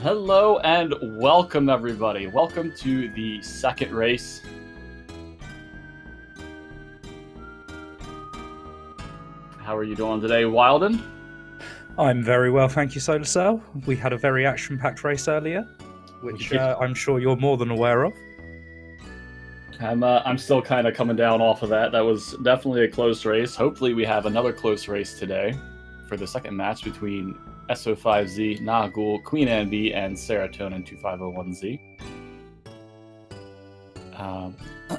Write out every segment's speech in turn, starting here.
Hello and welcome, everybody. Welcome to the second race. How are you doing today, Wilden? I'm very well, thank you, Solar Cell. We had a very action-packed race earlier, which I'm sure you're more than aware of. I'm still kind of coming down off of that. That was definitely a close race. Hopefully we have another close race today for the second match between S05Z, Nagul, QueenAnneB, and Serotonin2501z.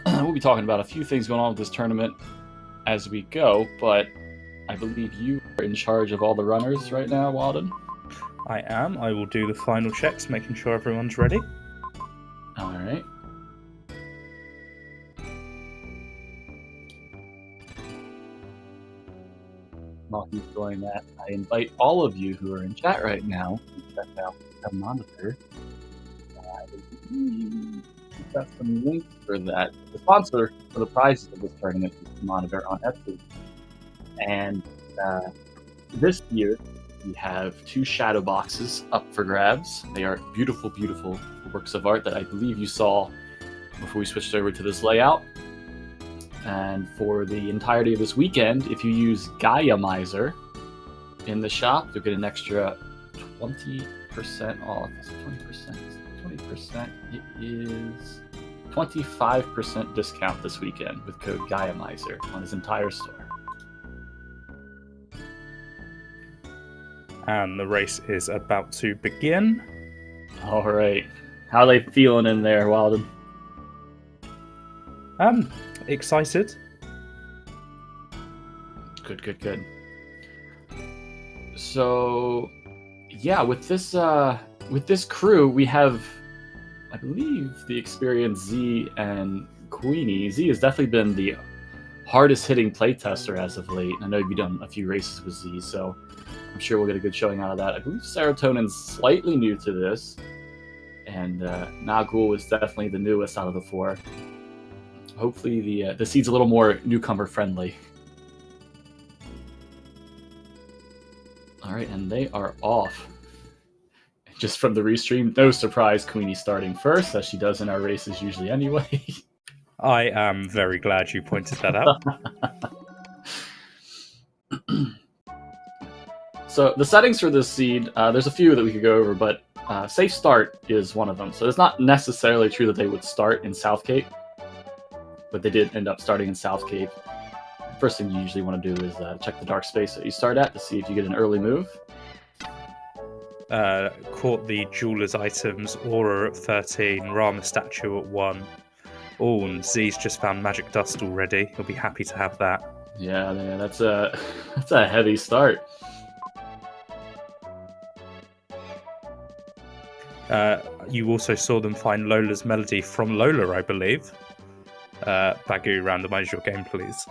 We'll be talking about a few things going on with this tournament as we go, but I believe you are in charge of all the runners right now, Walden. I am. I will do the final checks, making sure everyone's ready. All right. While he's doing that, I invite all of you who are in chat right now to check out the monitor. We've got some links for that. The sponsor for the prizes of this tournament is the monitor on Etsy. And this year, we have 2 shadow boxes up for grabs. They are beautiful, beautiful works of art that I believe you saw before we switched over to this layout. And for the entirety of this weekend, if you use Gaia in the shop, you'll get an extra 20% off. Is it 20%? Is it 20%? It is 25% discount this weekend with code GaiaMiser on his entire store. And the race is about to begin. All right. How are they feeling in there, Walden? Excited. Good. So, yeah, with this crew, we have, I believe, the experienced Z and Queenie. Z has definitely been the hardest hitting playtester as of late. I know you've done a few races with Z, so I'm sure we'll get a good showing out of that. I believe Serotonin's slightly new to this, and Nagul is definitely the newest out of the 4. Hopefully the seed's a little more newcomer friendly. All right, and they are off. Just from the restream, no surprise, Queenie starting first, as she does in our races usually anyway. I am very glad you pointed that out. So the settings for this seed, there's a few that we could go over, but safe start is one of them. So it's not necessarily true that they would start in South Cape, but they did end up starting in South Cape. First thing you usually want to do is check the dark space that you start at to see if you get an early move. Caught the jeweler's items, aura at 13, Rama statue at 1. Oh, and Z's just found magic dust already. He'll be happy to have that. Yeah, that's a heavy start. You also saw them find Lola's melody from Lola, I believe. Bagu, randomize your game, please.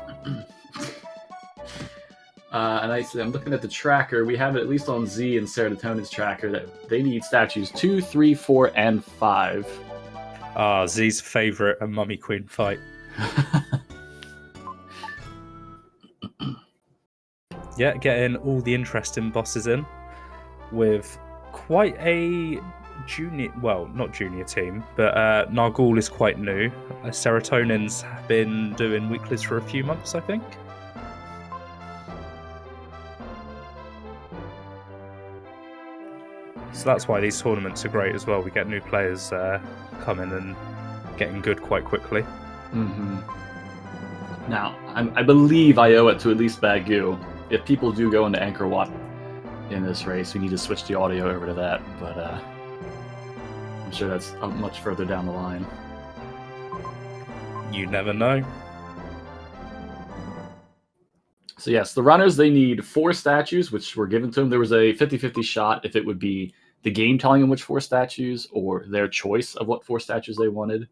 And I'm looking at the tracker. We have it at least on Z and Serotonin's tracker that they need statues 2, 3, 4, and 5. Z's favorite, a mummy queen fight. Yeah, getting all the interesting bosses in with quite a junior, well, not junior team, but Nagul is quite new. Serotonin's been doing weeklies for a few months, I think. So that's why these tournaments are great as well. We get new players coming and getting good quite quickly. Mm-hmm. Now, I believe I owe it to at least Bagu. If people do go into Anchor Watt in this race, we need to switch the audio over to that, but I'm sure that's much further down the line. You never know. So yes, the runners, they need 4 statues, which were given to them. There was a 50-50 shot if it would be the game telling them which 4 statues or their choice of what 4 statues they wanted.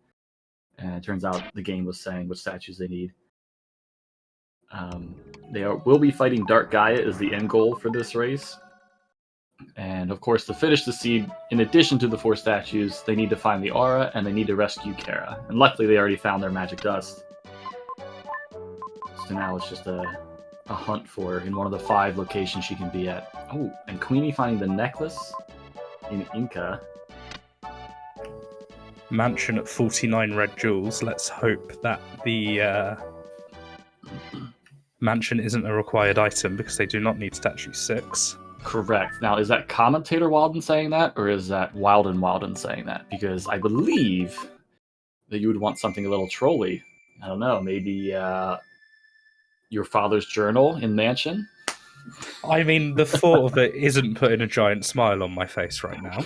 And it turns out the game was saying which statues they need. Will be fighting Dark Gaia as the end goal for this race. And of course, to finish the seed, in addition to the 4 statues, they need to find the aura and they need to rescue Kara. And luckily, they already found their magic dust. So now it's just a hunt for her in one of the 5 locations she can be at. Oh, and Queenie finding the necklace in Inca. Mansion at 49 red jewels. Let's hope that the mansion isn't a required item because they do not need statue 6. Correct. Now, is that Commentator Walden saying that, or is that Walden saying that? Because I believe that you would want something a little trolly. I don't know, maybe your father's journal in Mansion? I mean, the thought of it isn't putting a giant smile on my face right now.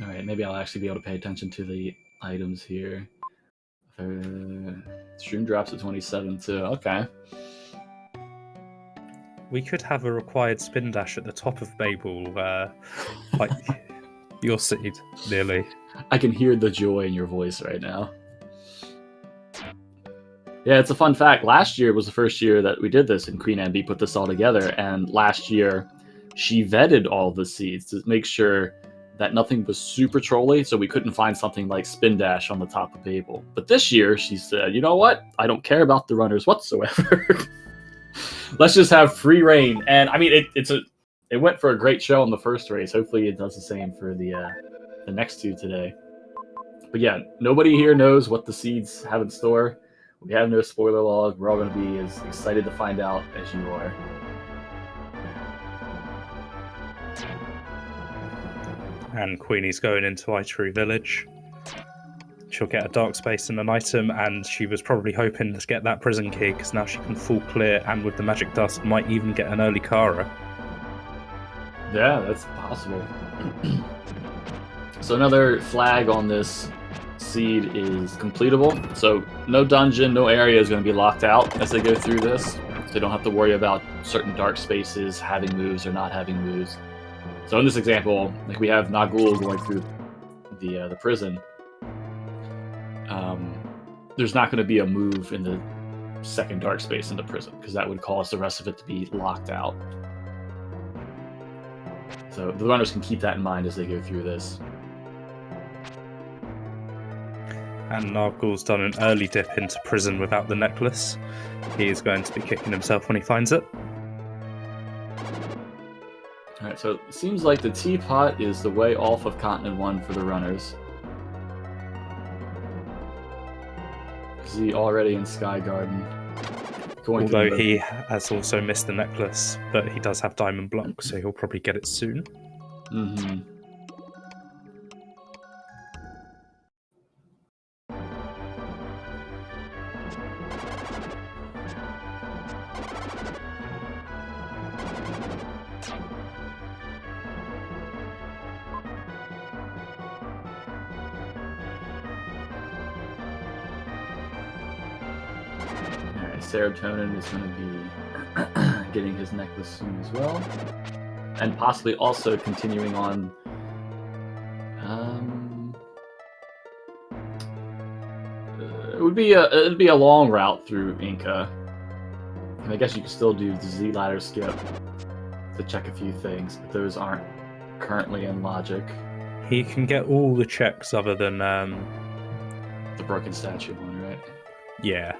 All right, maybe I'll actually be able to pay attention to the items here. Stream drops at 27 too. Okay. We could have a required spin dash at the top of Babel, like your seed, nearly. I can hear the joy in your voice right now. Yeah, it's a fun fact. Last year was the first year that we did this, and QueenAnneB put this all together. And last year, she vetted all the seeds to make sure that nothing was super trolly, so we couldn't find something like Spin Dash on the top of Babel. But this year, she said, you know what? I don't care about the runners whatsoever. Let's just have free reign. And I mean, it went for a great show in the first race. Hopefully, it does the same for the next two today. But yeah, nobody here knows what the seeds have in store. We have no spoiler log. We're all going to be as excited to find out as you are. And Queenie's going into Itery Village. She'll get a dark space and an item, and she was probably hoping to get that prison key because now she can full clear, and with the magic dust, might even get an early Kara. Yeah, that's possible. So another flag on this seed is completable. So no dungeon, no area is going to be locked out as they go through this. So they don't have to worry about certain dark spaces having moves or not having moves. So in this example, like we have Nagul going through the prison. There's not going to be a move in the second dark space in the prison because that would cause the rest of it to be locked out. So the runners can keep that in mind as they go through this. And Nagul's done an early dip into prison without the necklace. He is going to be kicking himself when he finds it. Alright, so it seems like the teapot is the way off of Continent 1 for the runners. Is he already in Sky Garden? Although he has also missed the necklace, but he does have Diamond Block, so he'll probably get it soon. Mm-hmm. Serotonin is going to be getting his necklace soon as well, and possibly also continuing on. It'd be a long route through Inca, and I guess you could still do the Z ladder skip to check a few things, but those aren't currently in logic. He can get all the checks other than the broken statue one, right? Yeah.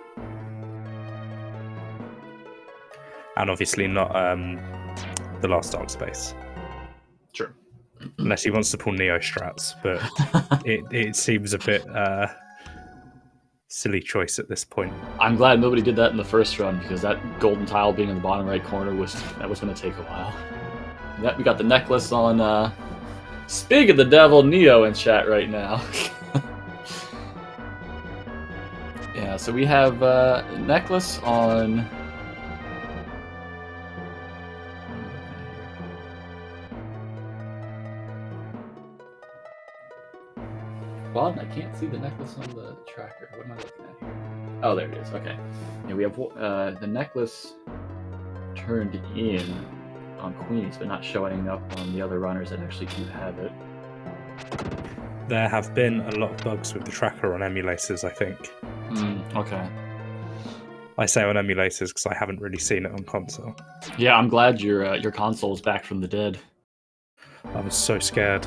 And obviously not the last dark space. Sure. Unless he wants to pull Neo strats, but it seems a bit silly choice at this point. I'm glad nobody did that in the first run because that golden tile being in the bottom right corner was going to take a while. Yeah, we got the necklace on Spig of the Devil Neo in chat right now. Yeah, so we have necklace on. Well, I can't see the necklace on the tracker. What am I looking at here? Oh, there it is. Okay. Yeah, we have the necklace turned in on Queens, but not showing up on the other runners that actually do have it. There have been a lot of bugs with the tracker on emulators, I think. Okay. I say on emulators because I haven't really seen it on console. Yeah, I'm glad your console's back from the dead. I was so scared.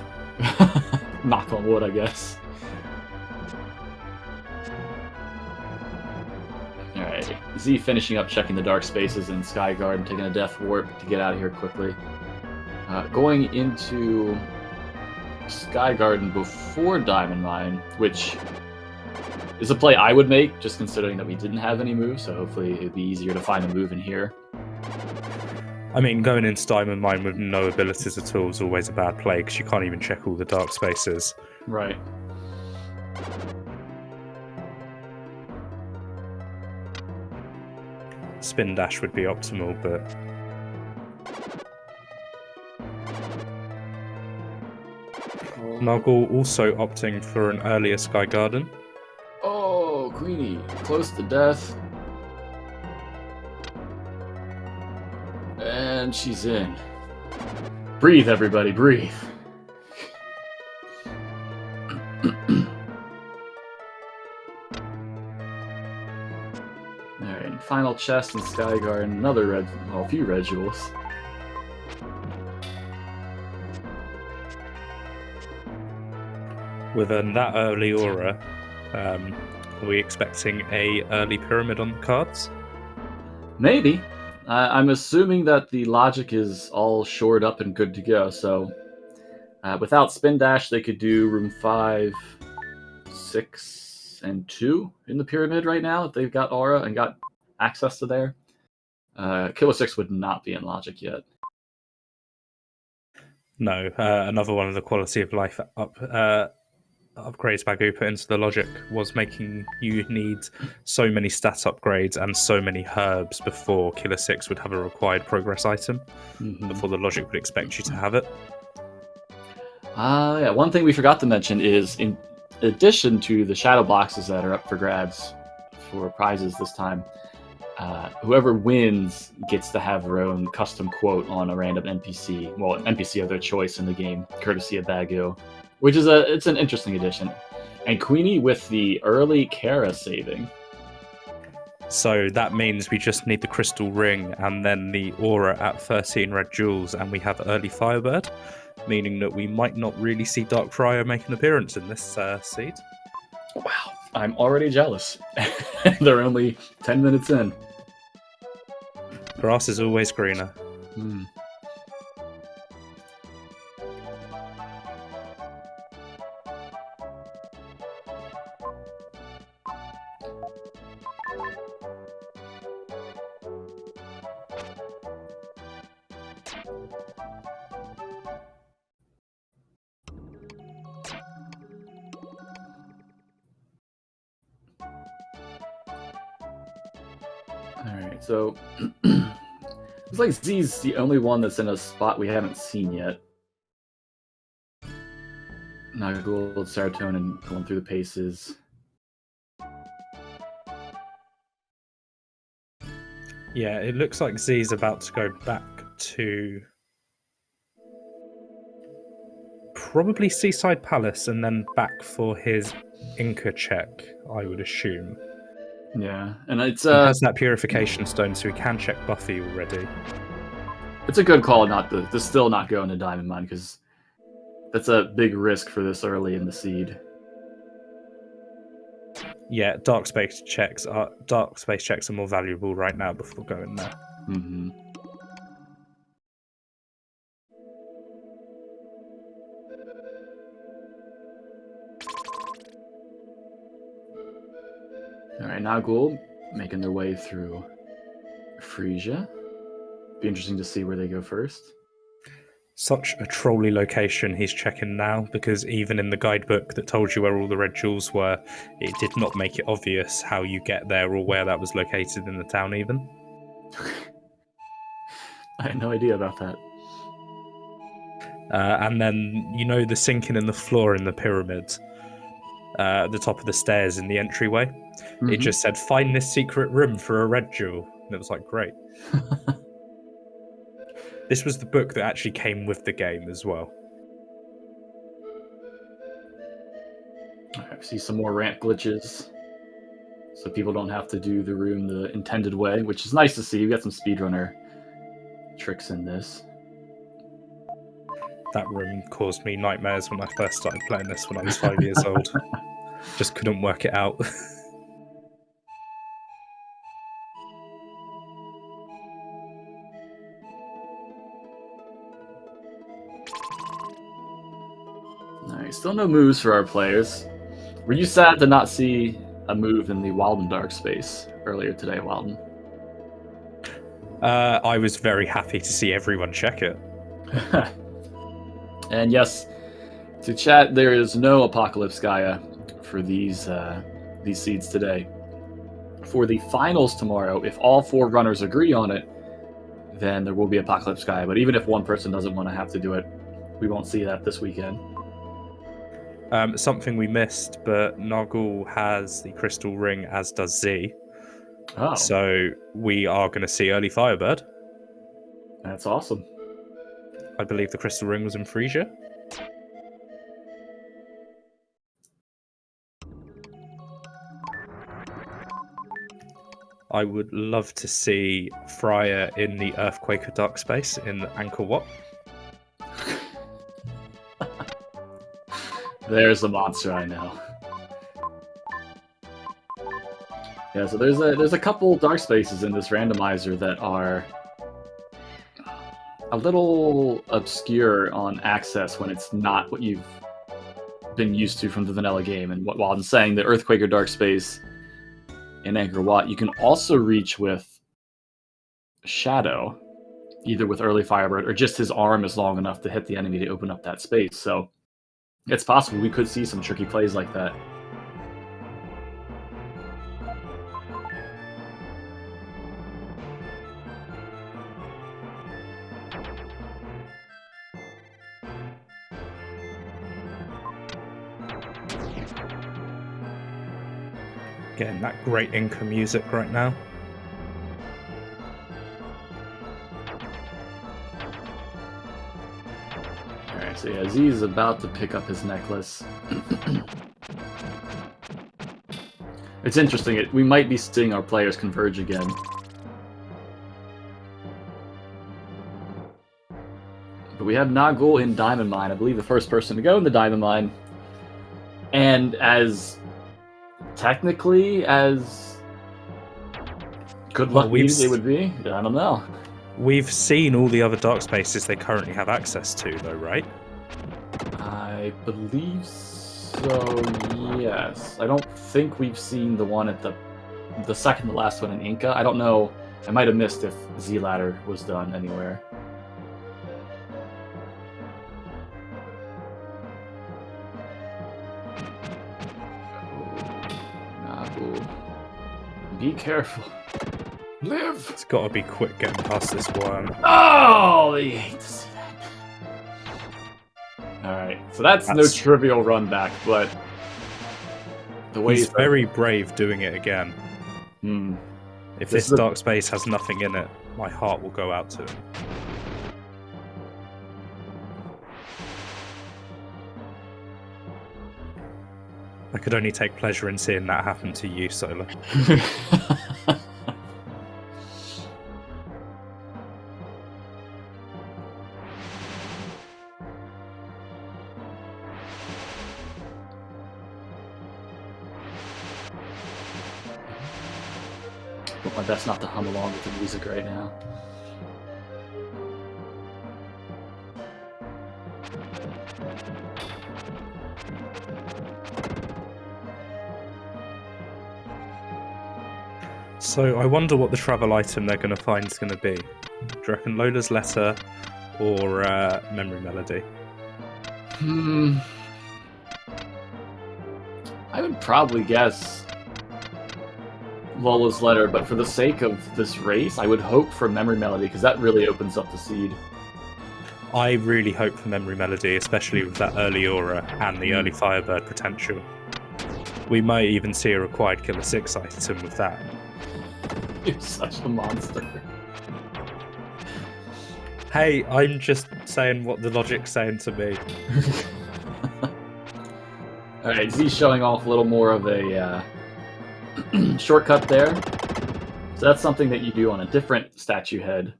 Knock on wood, I guess. Alright, Alright, Z finishing up checking the dark spaces in Skyguard and taking a death warp to get out of here quickly. Going into Sky Garden before Diamond Mine, which is a play I would make, just considering that we didn't have any moves, so hopefully it'd be easier to find a move in here. I mean, going into Diamond Mine with no abilities at all is always a bad play, because you can't even check all the dark spaces. Right. Spin dash would be optimal, but Noggle also opting for an earlier Sky Garden. Oh, Queenie, close to death. And she's in. Breathe, everybody, breathe. Alright, final chest in Sky Garden, another red, well, a few red jewels. With that early aura, are we expecting a early pyramid on the cards? Maybe. I'm assuming that the logic is all shored up and good to go, so without Spin Dash, they could do room 5, 6, and 2 in the pyramid right now if they've got aura and got access to there. Killer 6 would not be in logic yet. No, another one of the quality of life upgrades Bagu put into the logic was making you need so many stat upgrades and so many herbs before Killer 6 would have a required progress item, before the logic would expect you to have it. Yeah, one thing we forgot to mention is, in addition to the shadow boxes that are up for grabs for prizes this time, whoever wins gets to have their own custom quote on a random NPC, well, an NPC of their choice in the game, courtesy of Bagu. Which is it's an interesting addition. And Queenie with the early Kara saving. So that means we just need the crystal ring and then the aura at 13 red jewels, and we have early Firebird, meaning that we might not really see Dark Friar make an appearance in this seed. Wow, I'm already jealous. They're only 10 minutes in. Grass is always greener. Alright, so looks like Z's the only one that's in a spot we haven't seen yet. Nagul, Serotonin going through the paces. Yeah, it looks like Z's about to go back to probably Seaside Palace and then back for his Inca check, I would assume. Yeah, and it's He has that purification stone, so he can check Buffy already. It's a good call not to still not go into Diamond Mine, because that's a big risk for this early in the seed. Yeah, dark space checks are more valuable right now before going there. Alright, Nagul making their way through Frisia. Be interesting to see where they go first. Such a trolly location he's checking now, because even in the guidebook that told you where all the red jewels were, it did not make it obvious how you get there or where that was located in the town even. I had no idea about that. And then, you know, the sinking in the floor in the pyramid, at the top of the stairs in the entryway? It just said, find this secret room for a red jewel. And it was like, great. This was the book that actually came with the game as well. I see some more ramp glitches, so people don't have to do the room the intended way, which is nice to see. You got some speedrunner tricks in this. That room caused me nightmares when I first started playing this when I was 5 years old. Just couldn't work it out. Alright, still no moves for our players. Were you sad to not see a move in the Walden Dark space earlier today, Walden? I was very happy to see everyone check it. And yes, to chat, there is no Apocalypse Gaia for these seeds today. For the finals tomorrow, if all 4 runners agree on it, then there will be Apocalypse Gaia. But even if one person doesn't want to have to do it, we won't see that this weekend. Something we missed, but Nargul has the crystal ring, as does Z. Oh. So we are going to see early Firebird. That's awesome. I believe the crystal ring was in Frisia. I would love to see Fryer in the Earthquaker Dark Space in Angkor Wat. There's the monster I know. Yeah, so there's a couple dark spaces in this randomizer that are a little obscure on access when it's not what you've been used to from the vanilla game. And while I'm saying the Earthquaker Dark Space in Angkor Wat, you can also reach with Shadow, either with early Firebird or just his arm is long enough to hit the enemy to open up that space. So it's possible we could see some tricky plays like that. Getting that great Inca music right now. Alright, so yeah, Z is about to pick up his necklace. It's interesting, we might be seeing our players converge again. But we have Nagul in Diamond Mine, I believe the first person to go in the Diamond Mine. And as technically as good luck it would be, I don't know. We've seen all the other dark spaces they currently have access to, though, right? I believe so, yes. I don't think we've seen the one at the second to last one in Inca. I don't know. I might have missed if Z-Ladder was done anywhere. Be careful. Live! It's got to be quick getting past this worm. Oh, they hate to see that. Alright, so that's no trivial run back, but the way he's very brave doing it again. If this dark space has nothing in it, my heart will go out to him. I could only take pleasure in seeing that happen to you, Solar. But my best not to hum along with the music right now. So I wonder what the travel item they're going to find is going to be. Do you reckon Lola's letter or memory melody? I would probably guess Lola's letter, but for the sake of this race, I would hope for memory melody, because that really opens up the seed. I really hope for memory melody, especially with that early aura and the early Firebird potential. We might even see a required Killer 6 item with that. You're such a monster. Hey, I'm just saying what the logic's saying to me. Alright, Z's showing off a little more of a shortcut there. So that's something that you do on a different statue head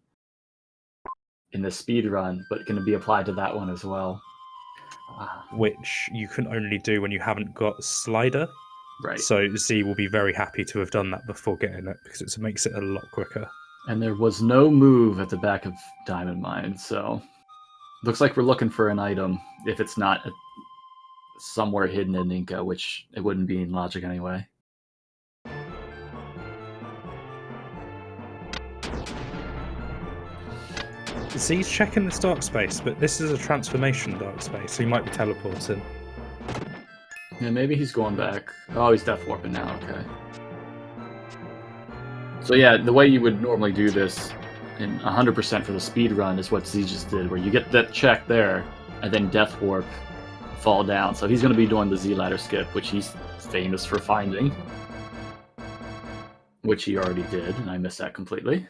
in the speed run, but can be applied to that one as well. Which you can only do when you haven't got Slider. Right. So Z will be very happy to have done that before getting it, because it makes it a lot quicker. And there was no move at the back of Diamond Mine, so looks like we're looking for an item if it's not somewhere hidden in Inca, which it wouldn't be in logic anyway. So he's checking this dark space, but this is a transformation dark space, so he might be teleporting. Yeah, maybe he's going back. Oh, he's death warping now, okay. So yeah, the way you would normally do this in 100% for the speed run is what Z just did, where you get that check there, and then death warp, fall down. So he's going to be doing the Z ladder skip, which he's famous for finding. Which he already did, and I missed that completely.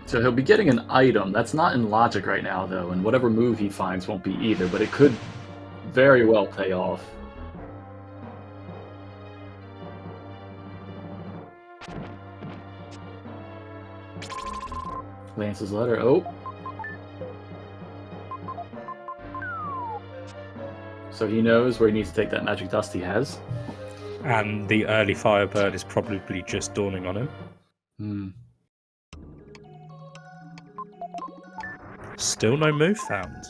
So he'll be getting an item. That's not in logic right now, though, and whatever move he finds won't be either, but it could very well pay off. Lance's letter. Oh. So he knows where he needs to take that magic dust he has. And the early Firebird is probably just dawning on him. Hmm. Still no move found.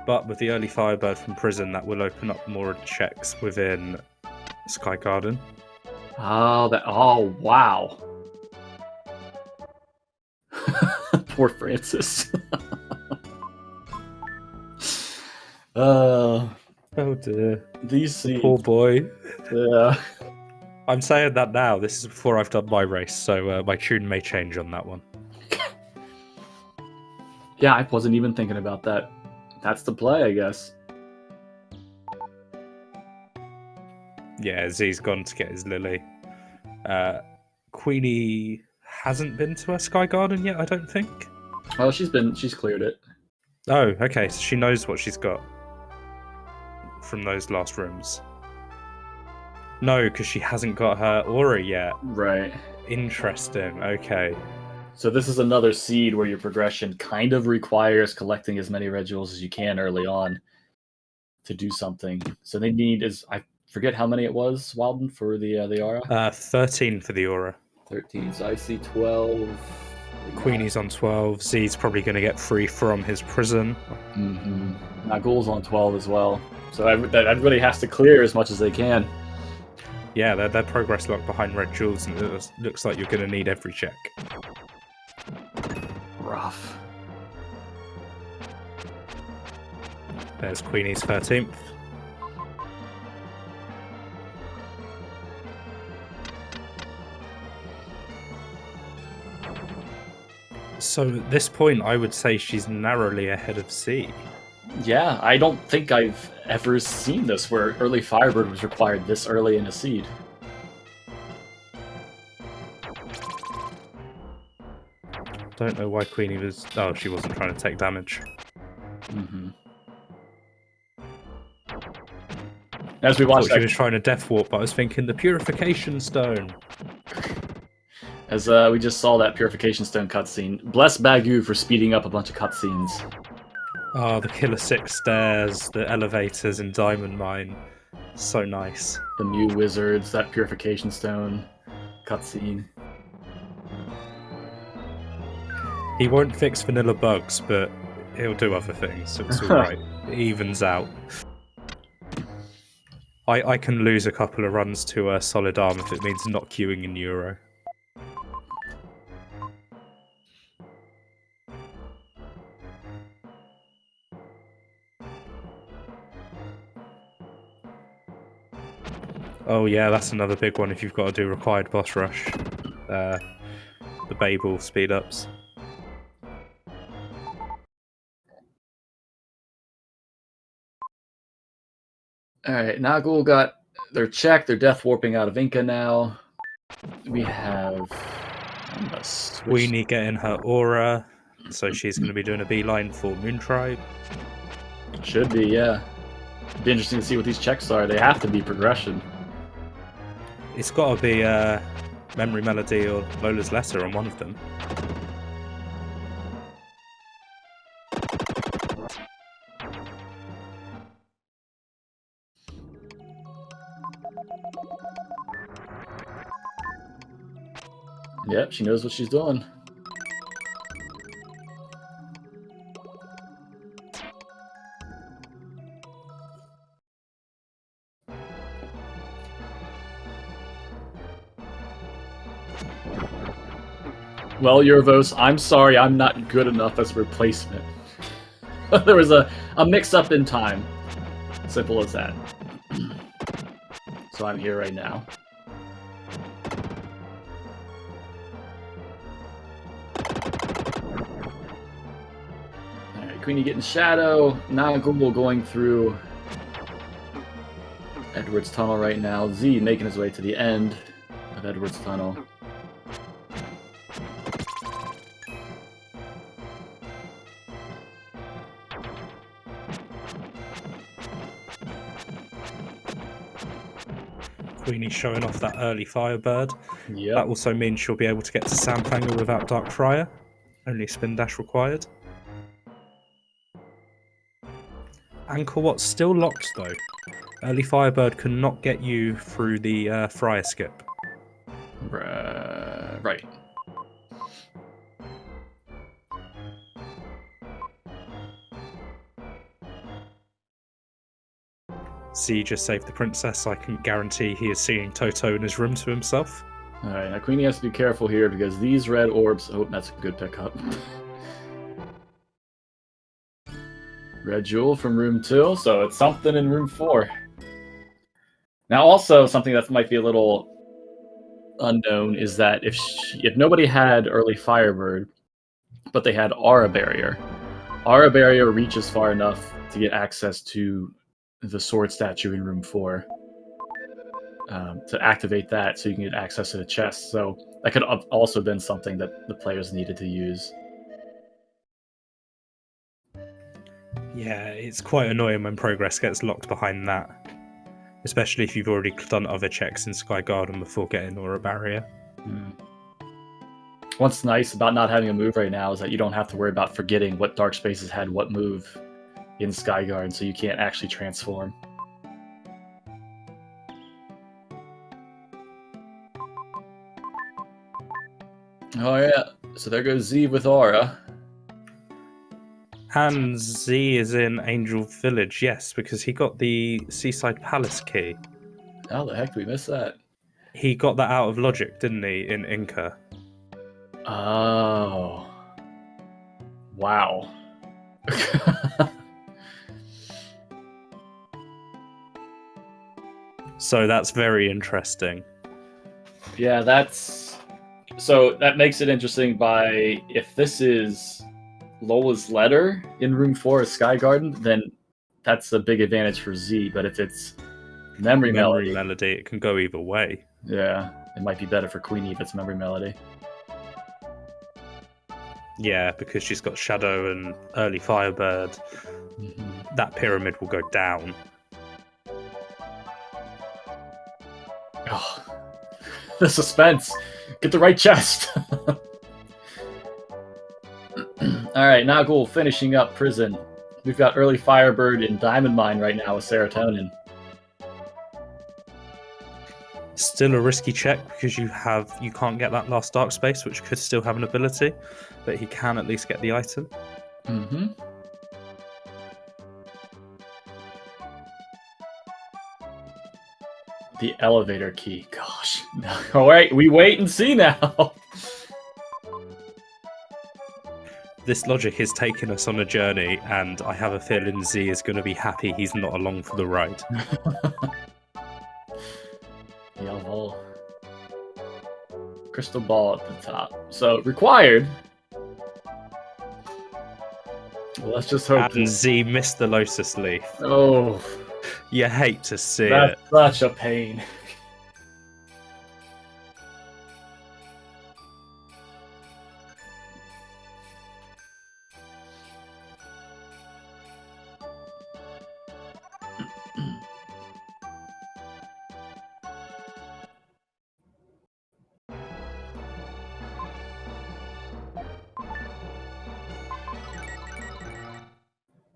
But with the early Firebird from prison, that will open up more checks within Sky Garden. Oh, that. Oh, wow. Poor Francis. Oh dear. These seeds. Poor boy. Yeah. I'm saying that now. This is before I've done my race, so my tune may change on that one. Yeah, I wasn't even thinking about that. That's the play, I guess. Yeah, Z's gone to get his lily. Queenie hasn't been to her Sky Garden yet, I don't think. Oh, she's cleared it. Oh, okay, so she knows what she's got from those last rooms. No, because she hasn't got her aura yet. Right. Interesting, okay. So this is another seed where your progression kind of requires collecting as many red jewels as you can early on to do something. So they need I forget how many it was, Walden, for the aura? 13 for the aura. 13. So I see 12. Queenie's on 12. Z's probably going to get free from his prison. Mm-hmm. Nagul's on 12 as well. So everybody has to clear as much as they can. Yeah, they're progress locked behind red jewels, and it looks like you're going to need every check. Rough. There's Queenie's 13th. So at this point, I would say she's narrowly ahead of Z. Yeah, I don't think I've ever seen this where early Firebird was required this early in a seed. Don't know why Queenie was... Oh, she wasn't trying to take damage. Mm-hmm. As we watched, she was trying to death warp, but I was thinking the Purification Stone. As we just saw that Purification Stone cutscene. Bless Bagu for speeding up a bunch of cutscenes. Oh, the Killer 6 stairs, the elevators in Diamond Mine. So nice. The Mew Wizards, that Purification Stone cutscene. He won't fix vanilla bugs, but he'll do other things, so it's alright. It evens out. I can lose a couple of runs to Solid Arm if it means not queuing in Euro. Oh yeah, that's another big one if you've got to do required boss rush. The Babel speed ups. Alright, Nagul got their check. They're death warping out of Inca now. We have... Queenie getting her aura, so she's going to be doing a beeline for Moon Tribe. Should be, yeah. Be interesting to see what these checks are. They have to be progression. It's got to be Memory Melody or Lola's Letter on one of them. Yep, she knows what she's doing. Well, Eurovos, I'm sorry I'm not good enough as a replacement. There was a mix-up in time. Simple as that. So I'm here right now. Alright, Queenie getting Shadow. Nagul going through Edward's Tunnel right now. Z making his way to the end of Edward's Tunnel. Queenie's showing off that early Firebird. Yep. That also means she'll be able to get to Sandhanger without Dark Friar. Only spin dash required. Anchor Watt's still locked though. Early Firebird cannot get you through the Friar skip. Right. Z just saved the princess. I can guarantee he is seeing Toto in his room to himself. Alright, now Queenie has to be careful here because these red orbs... Oh, that's a good pickup. Red jewel from room 2, so it's something in room 4. Now also, something that might be a little unknown is that if nobody had early Firebird, but they had Aura Barrier reaches far enough to get access to the sword statue in room 4 to activate that so you can get access to the chest. So that could have also been something that the players needed to use. Yeah, it's quite annoying when progress gets locked behind that. Especially if you've already done other checks in Sky Garden before getting Aura Barrier. What's nice about not having a move right now is that you don't have to worry about forgetting what Dark Spaces had what move in Sky Garden, so you can't actually transform. Oh yeah, so there goes Z with Aura. And Z is in Angel Village, yes, because he got the Seaside Palace key. How the heck did we miss that? He got that out of Logic, didn't he, in Inca? Oh. Wow. So that's very interesting. Yeah, that's... So that makes it interesting by... If this is Lola's letter in room 4 of Sky Garden, then that's a big advantage for Z. But if it's Memory Melody, it can go either way. Yeah, it might be better for Queenie if it's Memory Melody. Yeah, because she's got Shadow and early Firebird. Mm-hmm. That pyramid will go down. Oh, the suspense. Get the right chest. Alright, Nagul finishing up Prison. We've got early Firebird in Diamond Mine right now with Serotonin. Still a risky check because you can't get that last Dark Space, which could still have an ability, but he can at least get the item. Mm-hmm. The elevator key. Gosh. Alright, we wait and see now. This Logic is taking us on a journey, and I have a feeling Z is going to be happy he's not along for the ride. Jawohl. Crystal ball at the top. So, required. Well, let's just hope. And Z missed the Lotus Leaf. Oh. You hate to see That's it. such a pain.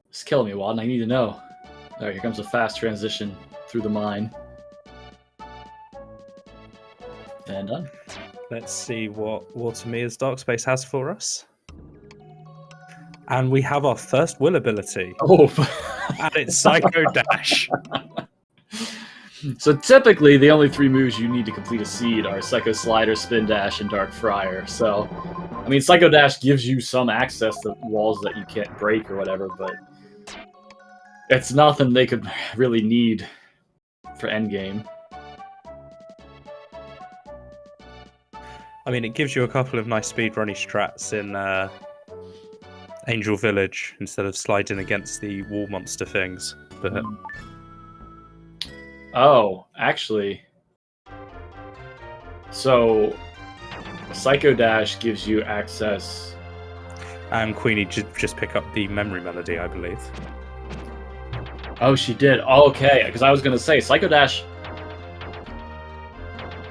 It's killing me, Walden. I need to know. Alright, here comes a fast transition through the mine. And done. Let's see what Watermere's Dark Space has for us. And we have our first will ability. Oh, And it's Psycho Dash. So typically, the only 3 moves you need to complete a seed are Psycho Slider, Spin Dash, and Dark Friar. So, I mean, Psycho Dash gives you some access to walls that you can't break or whatever, but it's nothing they could really need for endgame. I mean, it gives you a couple of nice speedrunny strats in Angel Village instead of sliding against the wall monster things. But oh, actually, so Psycho Dash gives you access. And Queenie just pick up the memory melody, I believe. Oh, she did. Oh, okay, because I was gonna say Psycho Dash.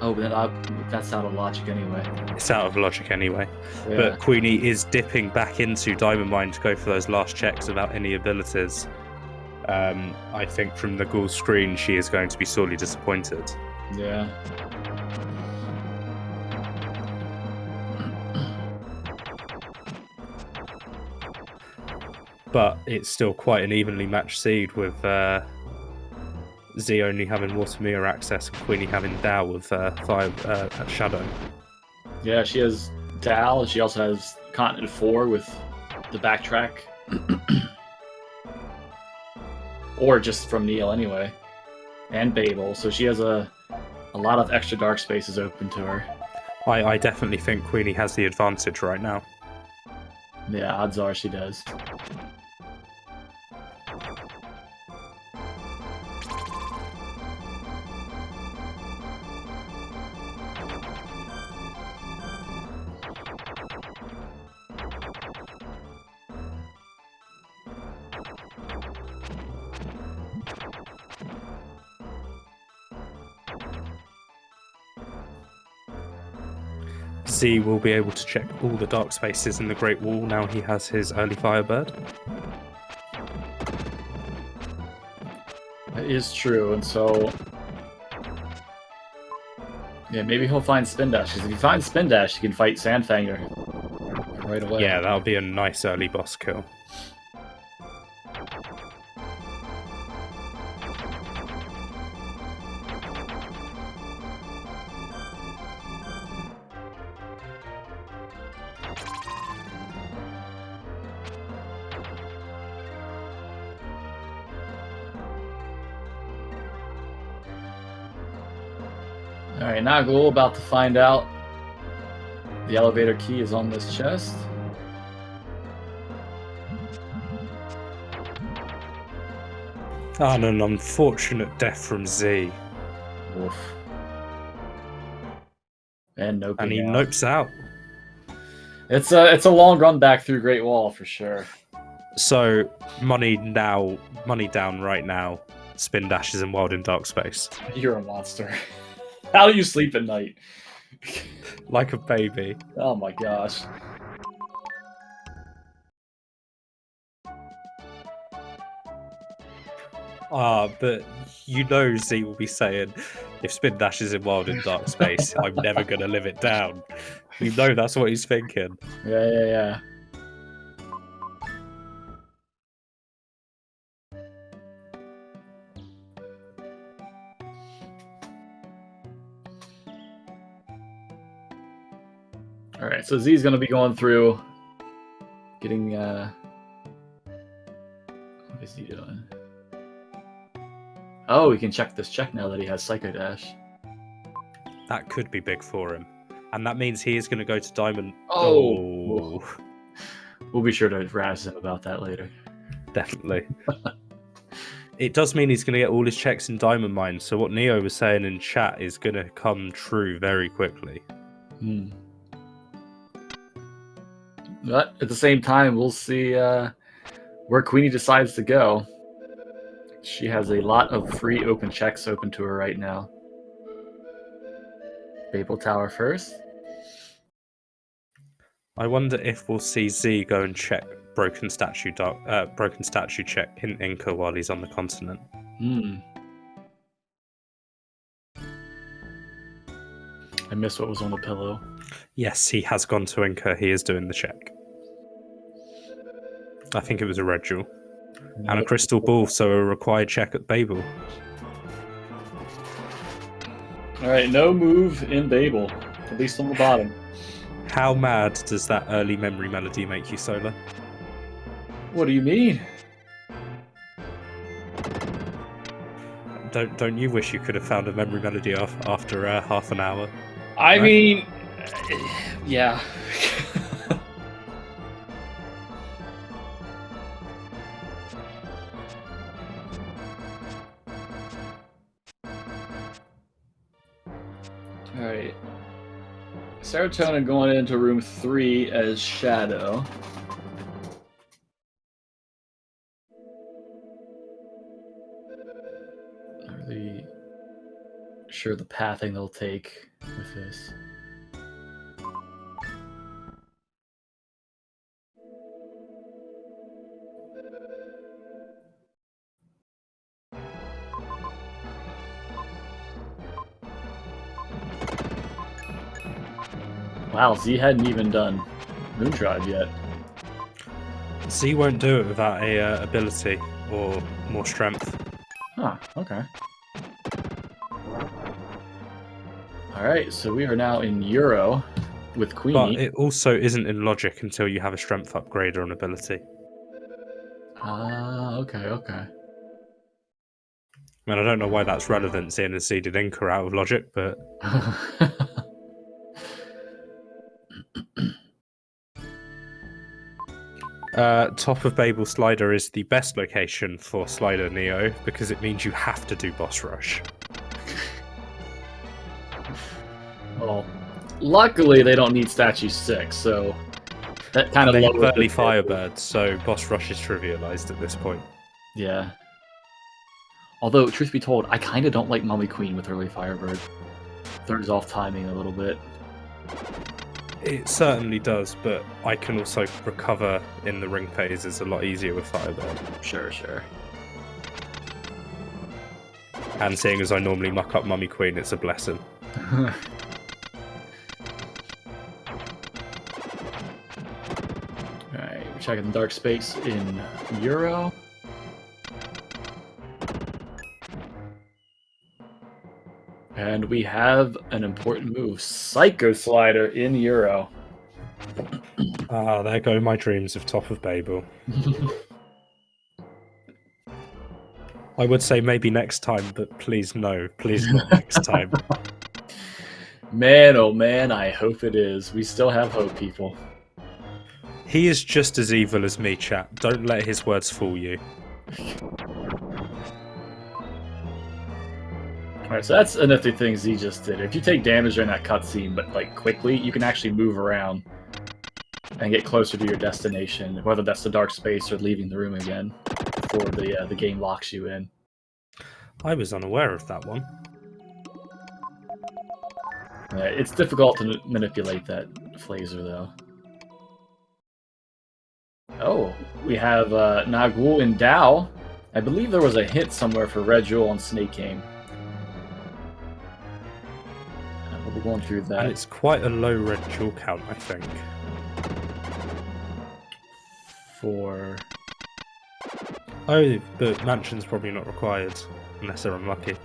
Oh, but that's out of logic anyway. It's out of logic anyway. Yeah. But Queenie is dipping back into Diamond Mine to go for those last checks without any abilities. I think from the ghoul screen, she is going to be sorely disappointed. Yeah. But it's still quite an evenly matched seed with Z only having Watermere access and Queenie having Dow with Fire Shadow. Yeah, she has Dal. She also has Continent 4 with the backtrack. Or just from Neil anyway. And Babel. So she has a lot of extra dark spaces open to her. I definitely think Queenie has the advantage right now. Yeah, odds are she does. Z will be able to check all the dark spaces in the Great Wall now he has his early Firebird. That is true, and so... yeah, maybe he'll find Spin Dash, because if he finds Spin Dash, he can fight Sandfanger right away. Yeah, that'll be a nice early boss kill. Alright, Nagul about to find out the elevator key is on this chest. And an unfortunate death from Z. Oof. And noping And he out. nopes out. It's a long run back through Great Wall for sure. So, money down right now. Spin dashes in Wild in Dark Space. You're a monster. How do you sleep at night? Like a baby. Oh my gosh. But you know Z will be saying, if Spin Dash is in Wild in Dark Space, I'm never going to live it down. You know that's what he's thinking. Yeah. Alright, so Z's gonna be going through getting what is he doing? Oh, he can check this check now that he has Psycho Dash. That could be big for him. And that means he is going to go to Diamond. Oh. We'll be sure to razz him about that later. Definitely. It does mean he's going to get all his checks in Diamond Mine, so what Neo was saying in chat is going to come true very quickly. But at the same time, we'll see where Queenie decides to go. She has a lot of free open checks open to her right now. Babel Tower first. I wonder if we'll see Z go and check Broken Statue check in Inca while he's on the continent. I missed what was on the pillow. Yes, he has gone to Inca. He is doing the check. I think it was a red jewel. And a crystal ball, so a required check at Babel. Alright, no move in Babel. At least on the bottom. How mad does that early memory melody make you, Solar? What do you mean? Don't you wish you could have found a memory melody after half an hour? I mean, yeah. Alright. Serotonin going into room 3 as Shadow. Not really sure the pathing they'll take with this. Wow, Z hadn't even done Moondrive yet. Z won't do it without a ability or more strength. Huh, okay. Alright, so we are now in Euro with Queenie. But it also isn't in logic until you have a strength upgrade or an ability. Ah, okay. I mean, I don't know why that's relevant seeing as Z did Inca out of logic, but... Top of Babel Slider is the best location for Slider Neo because it means you have to do boss rush. Well, luckily they don't need statue 6, so that kind of they have lowers early the Firebird, so boss rush is trivialized at this point. Yeah. Although, truth be told, I kind of don't like Mummy Queen with early Firebird. Throws off timing a little bit. It certainly does, but I can also recover in the ring phases a lot easier with Firebird. Sure. And seeing as I normally muck up Mummy Queen, it's a blessing. Alright, we're checking Dark Space in Euro. And we have an important move. Psycho Slider in Euro. Ah, there go my dreams of Top of Babel. I would say maybe next time, but please no. Please not next time. Man, oh man, I hope it is. We still have hope, people. He is just as evil as me, chat. Don't let his words fool you. Alright, so that's a nifty thing Z just did. If you take damage during that cutscene, but like quickly, you can actually move around and get closer to your destination, whether that's the dark space or leaving the room again before the game locks you in. I was unaware of that one. It's difficult to manipulate that phaser, though. Oh, we have Nagul and Dao. I believe there was a hint somewhere for Red Jewel on Snake Game. We're going through that. And it's quite a low red jewel count, I think. For... Oh, the mansion's probably not required, unless they're unlucky.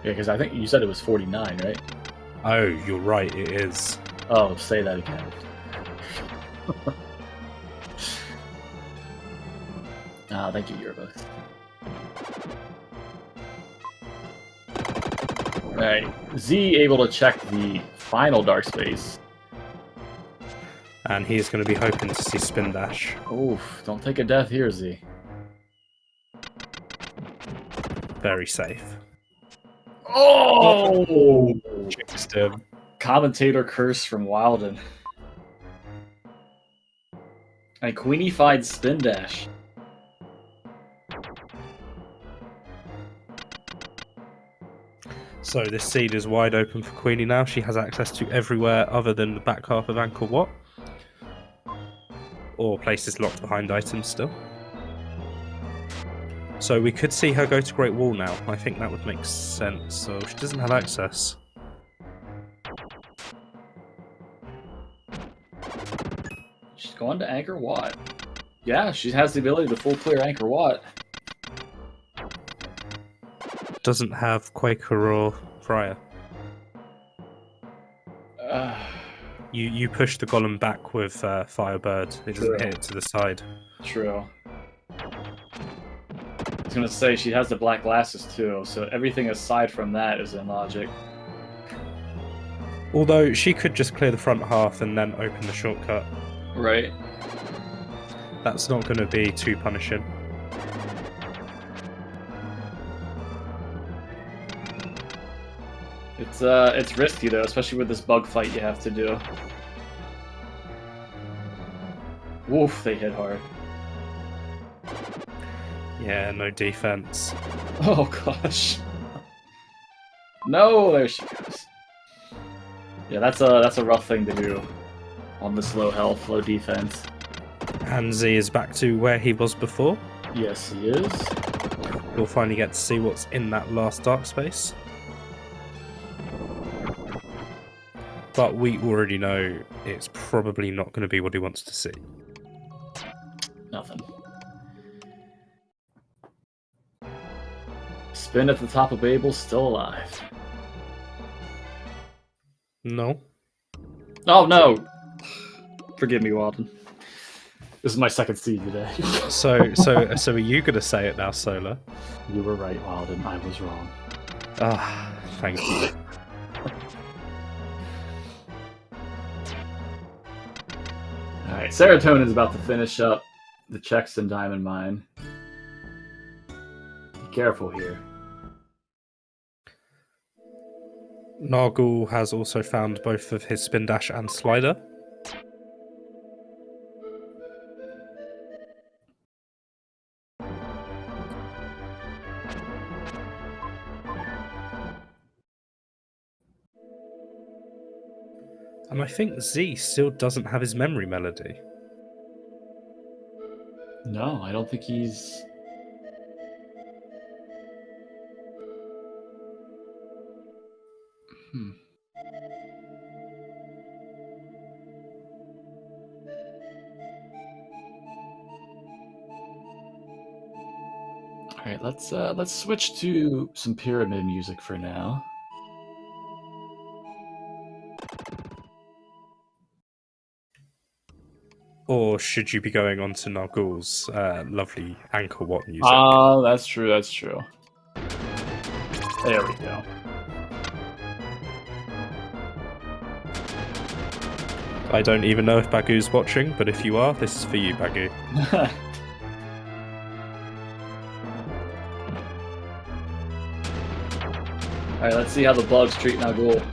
Yeah, because I think you said it was 49, right? Oh, you're right, it is. Oh, say that again. Thank you, Yearbooks. Alright, Z able to check the final dark space. And he is going to be hoping to see Spin Dash. Oof, don't take a death here, Z. Very safe. Oh! Jinxed him. Commentator curse from Wilden. And Queenie-fied Spin Dash. So this seed is wide open for Queenie now. She has access to everywhere other than the back half of Angkor Wat. Or places locked behind items still. So we could see her go to Great Wall now. I think that would make sense. So she doesn't have access. She's going to Anchor Watt. Yeah, she has the ability to full clear Anchor Watt. Doesn't have Quaker or Friar. You push the golem back with Firebird. It doesn't hit it to the side. True. I was gonna say she has the black glasses too, so everything aside from that is in logic. Although she could just clear the front half and then open the shortcut. Right. That's not going to be too punishing. It's risky though, especially with this bug fight you have to do. Woof, they hit hard. Yeah, no defense. Oh gosh. No, there she goes. Yeah, that's a rough thing to do on this low health, low defense. And Z is back to where he was before. Yes, he is. We'll finally get to see what's in that last dark space. But we already know it's probably not going to be what he wants to see. Nothing. Spin at the top of Babel, still alive. No. Oh no! Forgive me, Walden. This is my second seed today. So are you going to say it now, Solar? You were right, Walden. I was wrong. Ah, thank you. Alright, Serotonin is about to finish up the Chexton Diamond Mine. Be careful here. Nargul has also found both of his spin dash and slider. And I think Z still doesn't have his memory melody. No, I don't think he's... Alright, let's switch to some pyramid music for now. Or should you be going on to Nargul's lovely Anchor Watt music? Oh, that's true, that's true. There we go. I don't even know if Bagu's watching, but if you are, this is for you, Bagu. Alright, let's see how the bugs treat Nagul.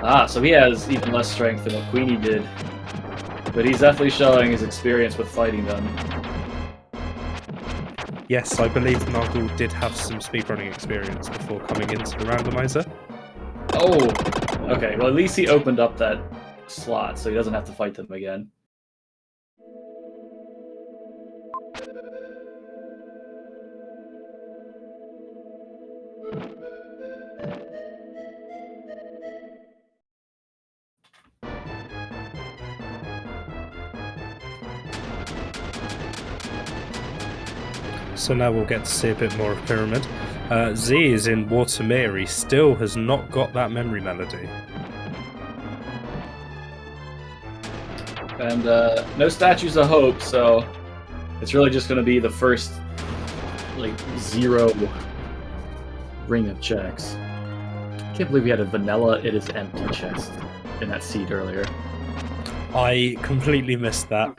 Ah, so he has even less strength than what Queenie did. But he's definitely showing his experience with fighting them. Yes, I believe Nargul did have some speedrunning experience before coming into the randomizer. Oh! Okay, well at least he opened up that slot, so he doesn't have to fight them again. So now we'll get to see a bit more of Pyramid. Z is in Watermere. He still has not got that memory melody. And no statues of hope, so it's really just going to be the first, like, 0 ring of checks. I can't believe we had a vanilla it is empty chest in that seed earlier. I completely missed that,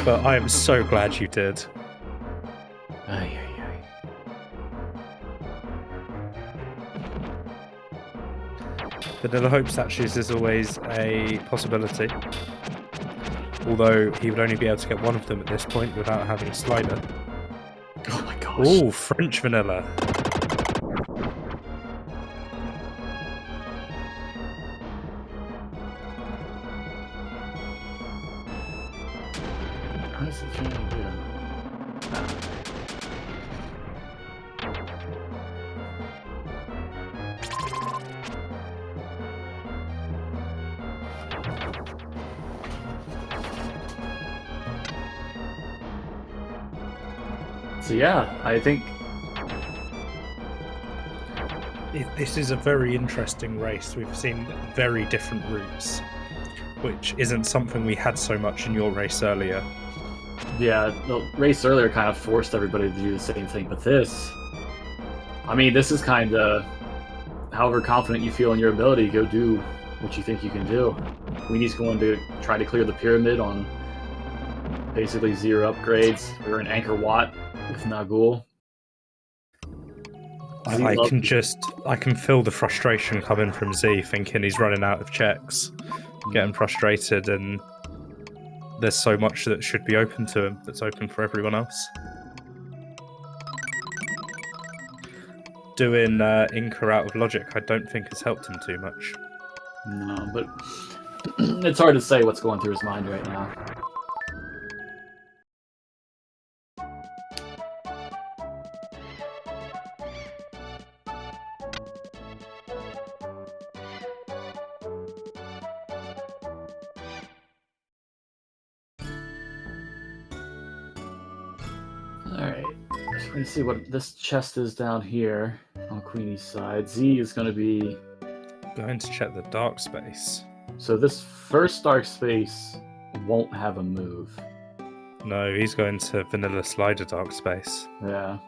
but I am so glad you did. Ay, ay, ay. Vanilla Hope statues is always a possibility. Although he would only be able to get one of them at this point without having a slider. Oh my gosh. Ooh, French vanilla. How is it trying to do? So yeah, I think This is a very interesting race. We've seen very different routes, which isn't something we had so much in your race earlier. yeah, the race earlier kind of forced everybody to do the same thing, but this, I mean, this is kind of, however confident you feel in your ability, go do what you think you can do. Queenie's going to try to clear the pyramid on basically 0 upgrades. We're an Anchor Watt with Nagul. I can feel the frustration coming from Z, thinking he's running out of checks, getting frustrated, and there's so much that should be open to him that's open for everyone else. Doing Inca out of logic, I don't think has helped him too much. No, but it's hard to say what's going through his mind right now. Alright, so we're going to see what this chest is down here on Queenie's side. Z is going to be... Going to check the dark space. So this first dark space won't have a move. No, he's going to vanilla slider dark space. Yeah.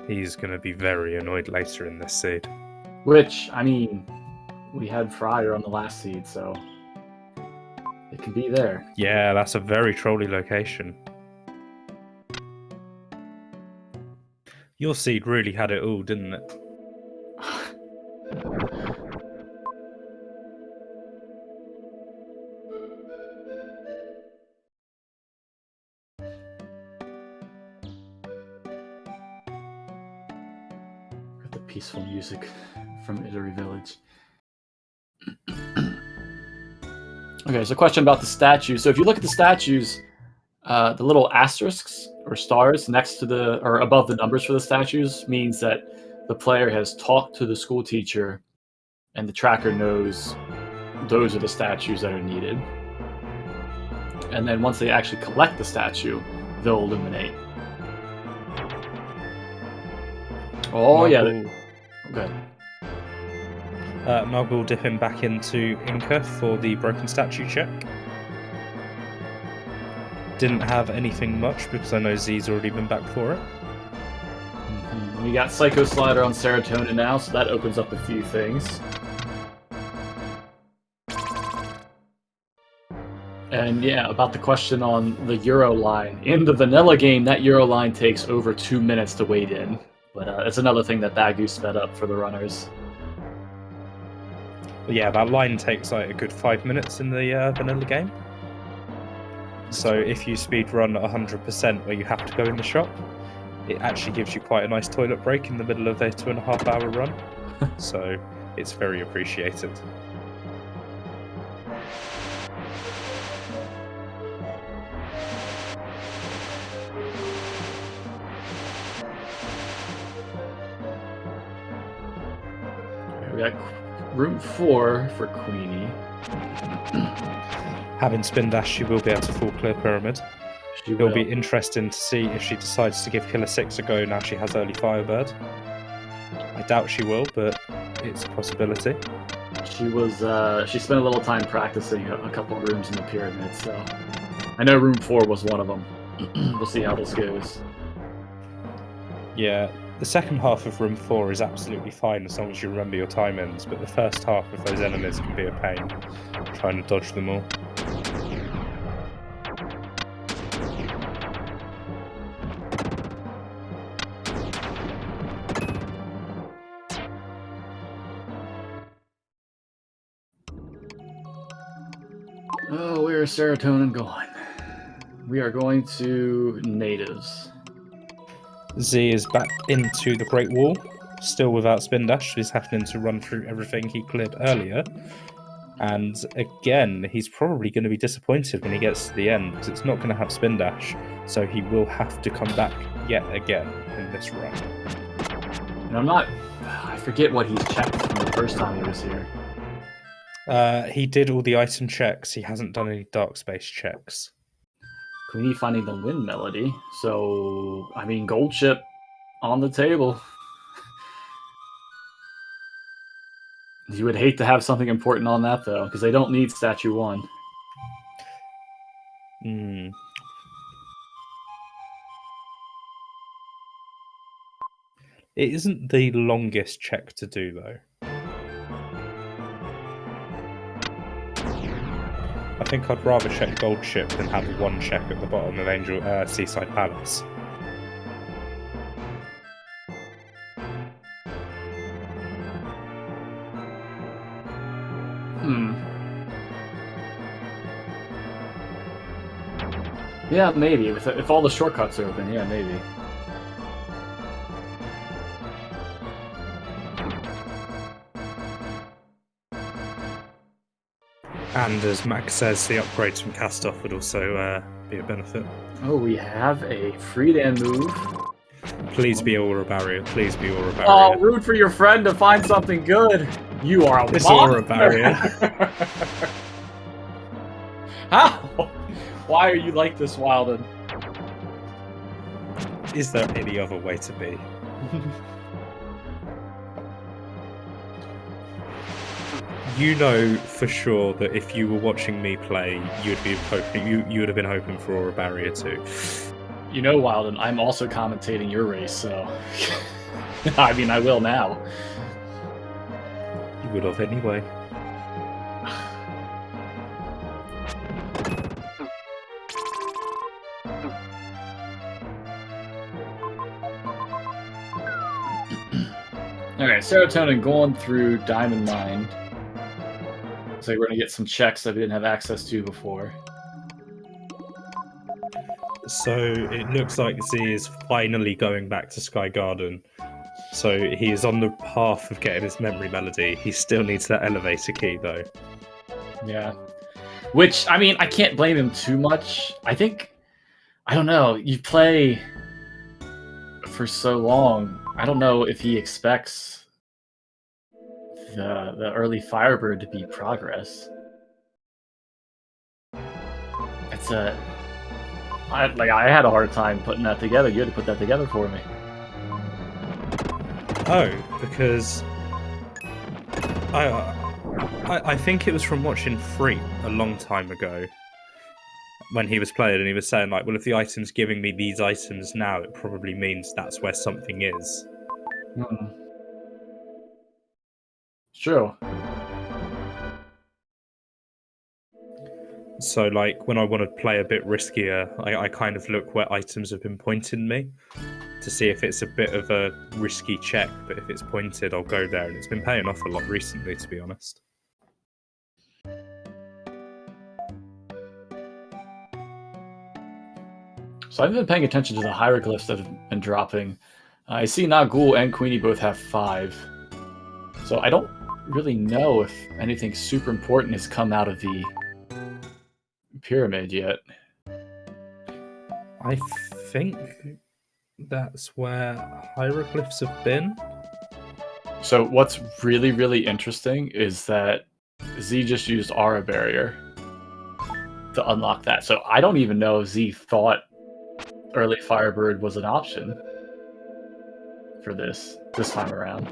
He's going to be very annoyed later in this seed. Which, I mean, we had Fryer on the last seed, so it could be there. Yeah, that's a very trolly location. Your seed really had it all, didn't it? Got the peaceful music from Italy Village. Okay, so question about the statues. So if you look at the statues, the little asterisks or stars next to the or above the numbers for the statues means that the player has talked to the school teacher and the tracker knows those are the statues that are needed. And then once they actually collect the statue, they'll illuminate. Oh, yeah. Okay. Noggle dipping back into Inca for the broken statue check. Didn't have anything much because I know Z's already been back for it. We got Psycho Slider on Serotonin now, so that opens up a few things. And yeah, about the question on the Euro line. In the vanilla game, that Euro line takes over 2 minutes to wait in. But it's another thing that Bagu sped up for the runners. But yeah, that line takes like a good 5 minutes in the vanilla game. So if you speedrun 100% where you have to go in the shop, it actually gives you quite a nice toilet break in the middle of their 2.5 hour run. So it's very appreciated. We got room 4 for Queenie. Having spin dash, she will be able to full clear pyramid. It'll be interesting to see if she decides to give Killer 6 a go now she has early Firebird. I doubt she will, but it's a possibility. She spent a little time practicing a couple of rooms in the pyramid, so I know room 4 was one of them. We'll see how this goes. Yeah, the second half of room 4 is absolutely fine as long as you remember your timings, but the first half of those enemies can be a pain, trying to dodge them all. Oh, where is Serotonin going? We are going to natives. Z is back into the Great Wall, still without spin dash. He's having to run through everything he cleared earlier. And again, he's probably going to be disappointed when he gets to the end because it's not going to have spin dash. So he will have to come back yet again in this run. And I forget what he's checked from the first time he was here. He did all the item checks. He hasn't done any dark space checks. Queenie finding the win melody. So, I mean, gold chip on the table. You would hate to have something important on that, though, because they don't need statue 1. Hmm. It isn't the longest check to do, though. I think I'd rather check gold chip than have one check at the bottom of Seaside Palace. Yeah, maybe. If all the shortcuts are open, yeah, maybe. And as Max says, the upgrades from Castoff would also be a benefit. Oh, we have a Freedan move. Please be Aura Barrier. Please be Aura Barrier. Oh, root for your friend to find something good. You are a It's monster. Aura Barrier. How? Why are you like this, Wilden? Is there any other way to be? You know for sure that if you were watching me play, you would have been hoping for Aura Barrier too. You know, Wilden, I'm also commentating your race, so I mean, I will now. You would have anyway. Okay, Serotonin going through Diamond Mine. So we're going to get some checks that we didn't have access to before. So it looks like Z is finally going back to Sky Garden. So he is on the path of getting his memory melody. He still needs that elevator key, though. Yeah. Which, I mean, I can't blame him too much. I don't know, you play for so long. I don't know if he expects the early Firebird to be progress. It's I had a hard time putting that together. You had to put that together for me. Oh, because I think it was from watching Free a long time ago when he was playing, and he was saying like, well, if the item's giving me these items now, it probably means that's where something is. It's true. So, like, when I want to play a bit riskier, I kind of look where items have been pointing me to see if it's a bit of a risky check, but if it's pointed, I'll go there, and it's been paying off a lot recently, to be honest. So I've been paying attention to the hieroglyphs that have been dropping. I see Nagul and Queenie both have 5. So I don't really know if anything super important has come out of the pyramid yet. I think that's where hieroglyphs have been. So what's really, really interesting is that Z just used Aura Barrier to unlock that. So I don't even know if Z thought early Firebird was an option for this time around.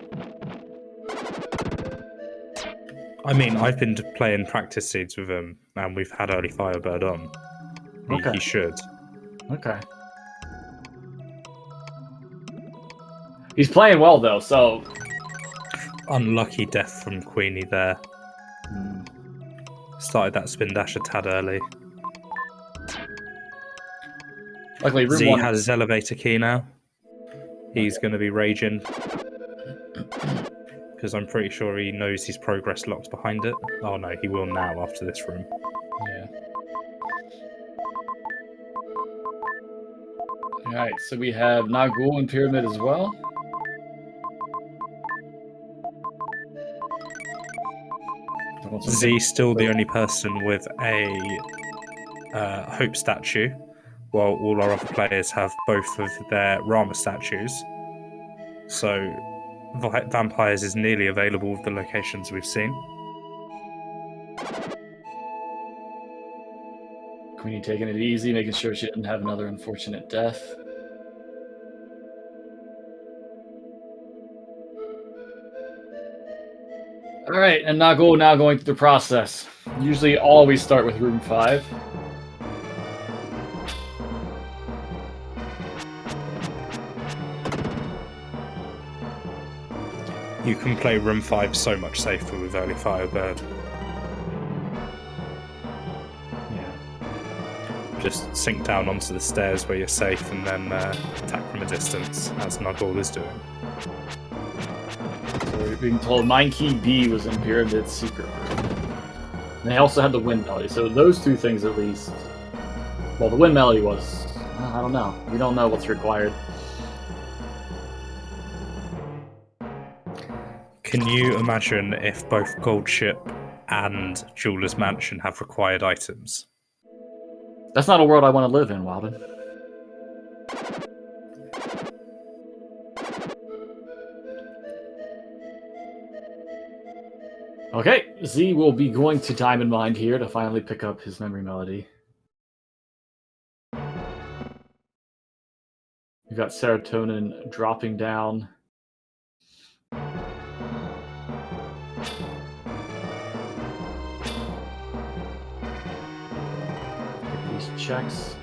I mean, I've been playing practice seeds with him, and we've had early Firebird on. He should. Okay. He's playing well, though, so... Unlucky death from Queenie there. Started that spin dash a tad early. Luckily, Z has his elevator key now. He's going to be raging. Because I'm pretty sure he knows his progress locked behind it. Oh no, he will now after this room. Yeah. Alright, so we have Nagul and Pyramid as well. Z's still the only person with a Hope statue, while all our other players have both of their Rama statues. So Vampires is nearly available with the locations we've seen. Queenie taking it easy, making sure she didn't have another unfortunate death. All right, and Nagul now going through the process. Usually always start with room 5. You can play room 5 so much safer with early Firebird. Yeah. Just sink down onto the stairs where you're safe and then attack from a distance, as Nagul is doing. So we're being told 9 Key B was in Pyramid's secret room. And they also had the Wind Melody, so those two things at least. Well, the Wind Melody was... I don't know. We don't know what's required. Can you imagine if both Gold Ship and Jeweler's Mansion have required items? That's not a world I want to live in, Walden. Okay, Z will be going to Diamond Mine here to finally pick up his Memory Melody. We've got Serotonin dropping down. Get these checks.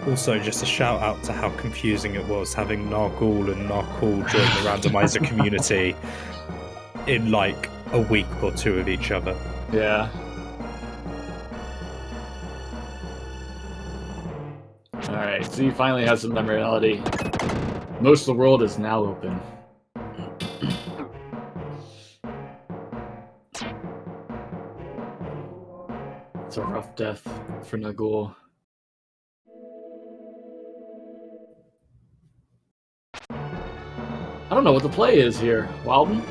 Also, just a shout out to how confusing it was having Nargul and Narkul join the randomizer community in like a week or two of each other. Yeah. Alright, Z finally has some Memory Melody. Most of the world is now open. It's a rough death for Nagul. I don't know what the play is here, Walden.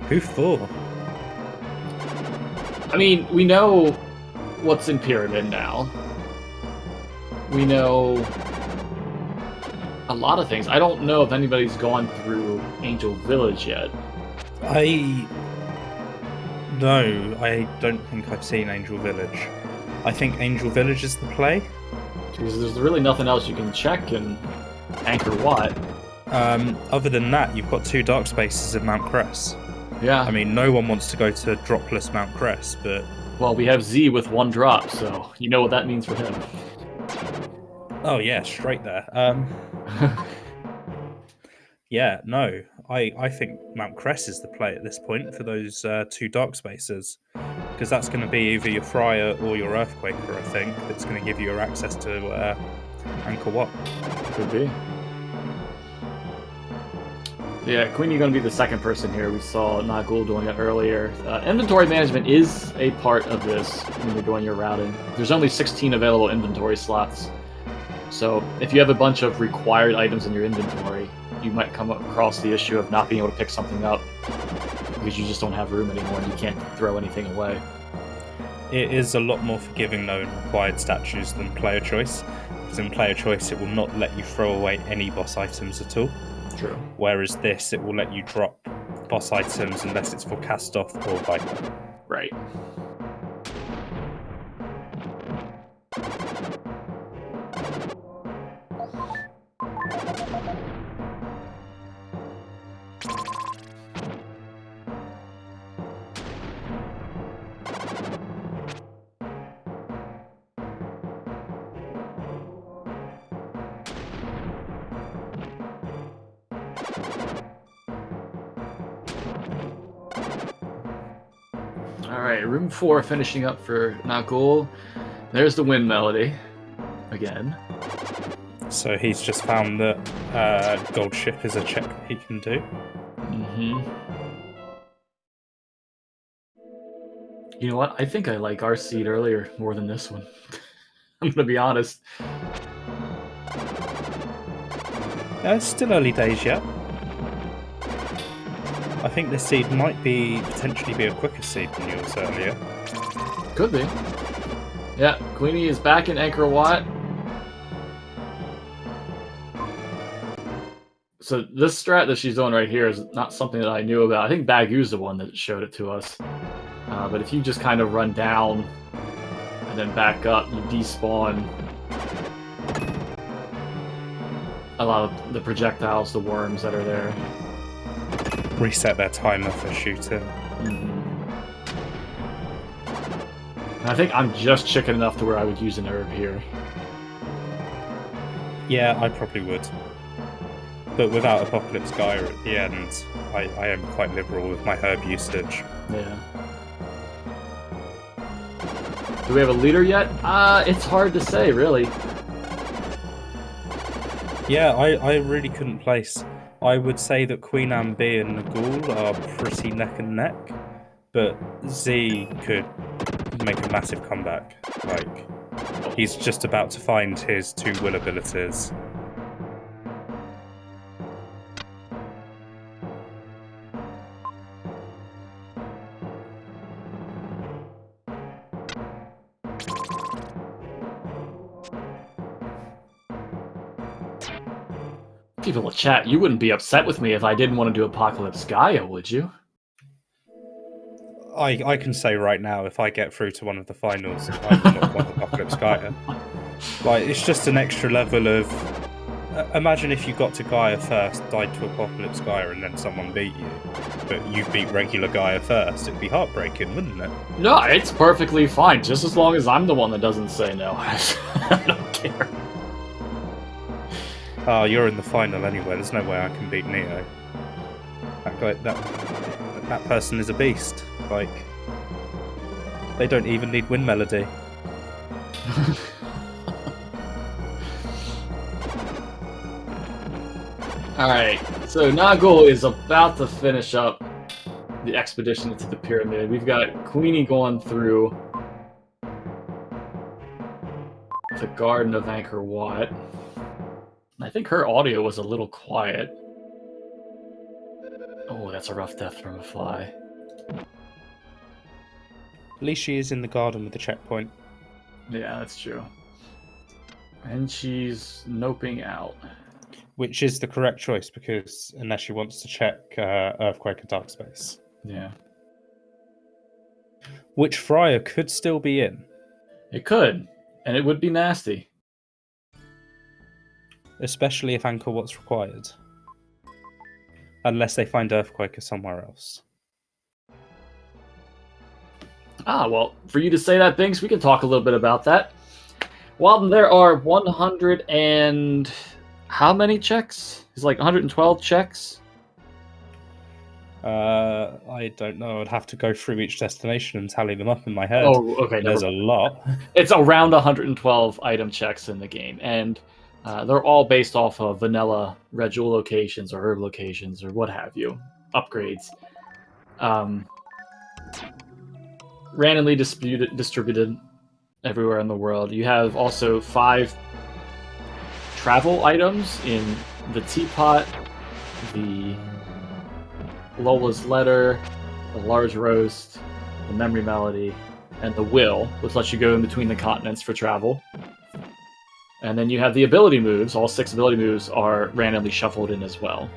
Who for? I mean, we know what's in Pyramid now. We know a lot of things. I don't know if anybody's gone through Angel Village yet. No, I don't think I've seen Angel Village. I think Angel Village is the play. Because there's really nothing else you can check in Anchor Wat. Other than that, you've got 2 dark spaces in Mount Cress. Yeah. I mean, no one wants to go to dropless Mount Cress, but... Well, we have Z with 1 drop, so you know what that means for him. Oh, yeah, straight there. Yeah, no, I think Mount Cress is the play at this point for those 2 dark spaces. Because that's going to be either your Friar or your Earthquaker, I think, that's going to give you access to Anchor Wat. Could be. Yeah, Queen, you're going to be the second person here. We saw Nagul doing it earlier. Inventory management is a part of this when you're doing your routing. There's only 16 available inventory slots. So if you have a bunch of required items in your inventory, you might come across the issue of not being able to pick something up because you just don't have room anymore and you can't throw anything away. It is a lot more forgiving, though, in required statues than player choice. Because in player choice, it will not let you throw away any boss items at all. True. Whereas this, it will let you drop boss items unless it's for cast off or Viper. Right. Alright, room 4 finishing up for Nagul. There's the Wind Melody. Again. So he's just found that Gold Ship is a check that he can do. Mm-hmm. You know what? I think I like our seed earlier more than this one. I'm gonna be honest. It's still early days yet. I think this seed might potentially be a quicker seed than yours earlier. Could be. Yeah, Queenie is back in Angkor Wat. So this strat that she's doing right here is not something that I knew about. I think Bagu's the one that showed it to us. But if you just kind of run down and then back up, you despawn a lot of the projectiles, the worms that are there. Reset their timer for shooting. And I think I'm just chicken enough to where I would use an herb here. Yeah, I probably would. But without Apocalypse Gaia at the end, I am quite liberal with my herb usage. Yeah. Do we have a leader yet? It's hard to say, really. Yeah, I really couldn't place. I would say that QueenAnneB and Nagul are pretty neck and neck, but Z could make a massive comeback. Like, he's just about to find his 2 will abilities. People in chat, you wouldn't be upset with me if I didn't want to do Apocalypse Gaia, would you? I can say right now, if I get through to one of the finals, I will not want Apocalypse Gaia. Like, it's just an extra level of... imagine if you got to Gaia first, died to Apocalypse Gaia, and then someone beat you. But you beat regular Gaia first. It'd be heartbreaking, wouldn't it? No, it's perfectly fine, just as long as I'm the one that doesn't say no. I don't care. Oh, you're in the final anyway. There's no way I can beat Neo. That person is a beast. Like, they don't even need Wind Melody. Alright, so Nagul is about to finish up the expedition to the pyramid. We've got Queenie going through the Garden of Angkor Wat. I think her audio was a little quiet. Oh, that's a rough death from a fly. At least she is in the garden with the checkpoint. Yeah, that's true. And she's noping out. Which is the correct choice, because unless she wants to check Earthquake and Dark Space. Yeah. Which Friar could still be in. It could, and it would be nasty. Especially if Angkor Wat's required. Unless they find Earthquaker somewhere else. Ah, well, for you to say that, Binks, we can talk a little bit about that. Well, there are 100 and... how many checks? It's like 112 checks? I don't know. I'd have to go through each destination and tally them up in my head. Oh, okay. There's a lot. It's around 112 item checks in the game, and they're all based off of vanilla red jewel locations or herb locations or what have you. Upgrades. Randomly distributed everywhere in the world. You have also 5 travel items in the teapot, the Lola's letter, the large roast, the memory melody, and the will, which lets you go in between the continents for travel. And then you have the ability moves. All 6 ability moves are randomly shuffled in as well.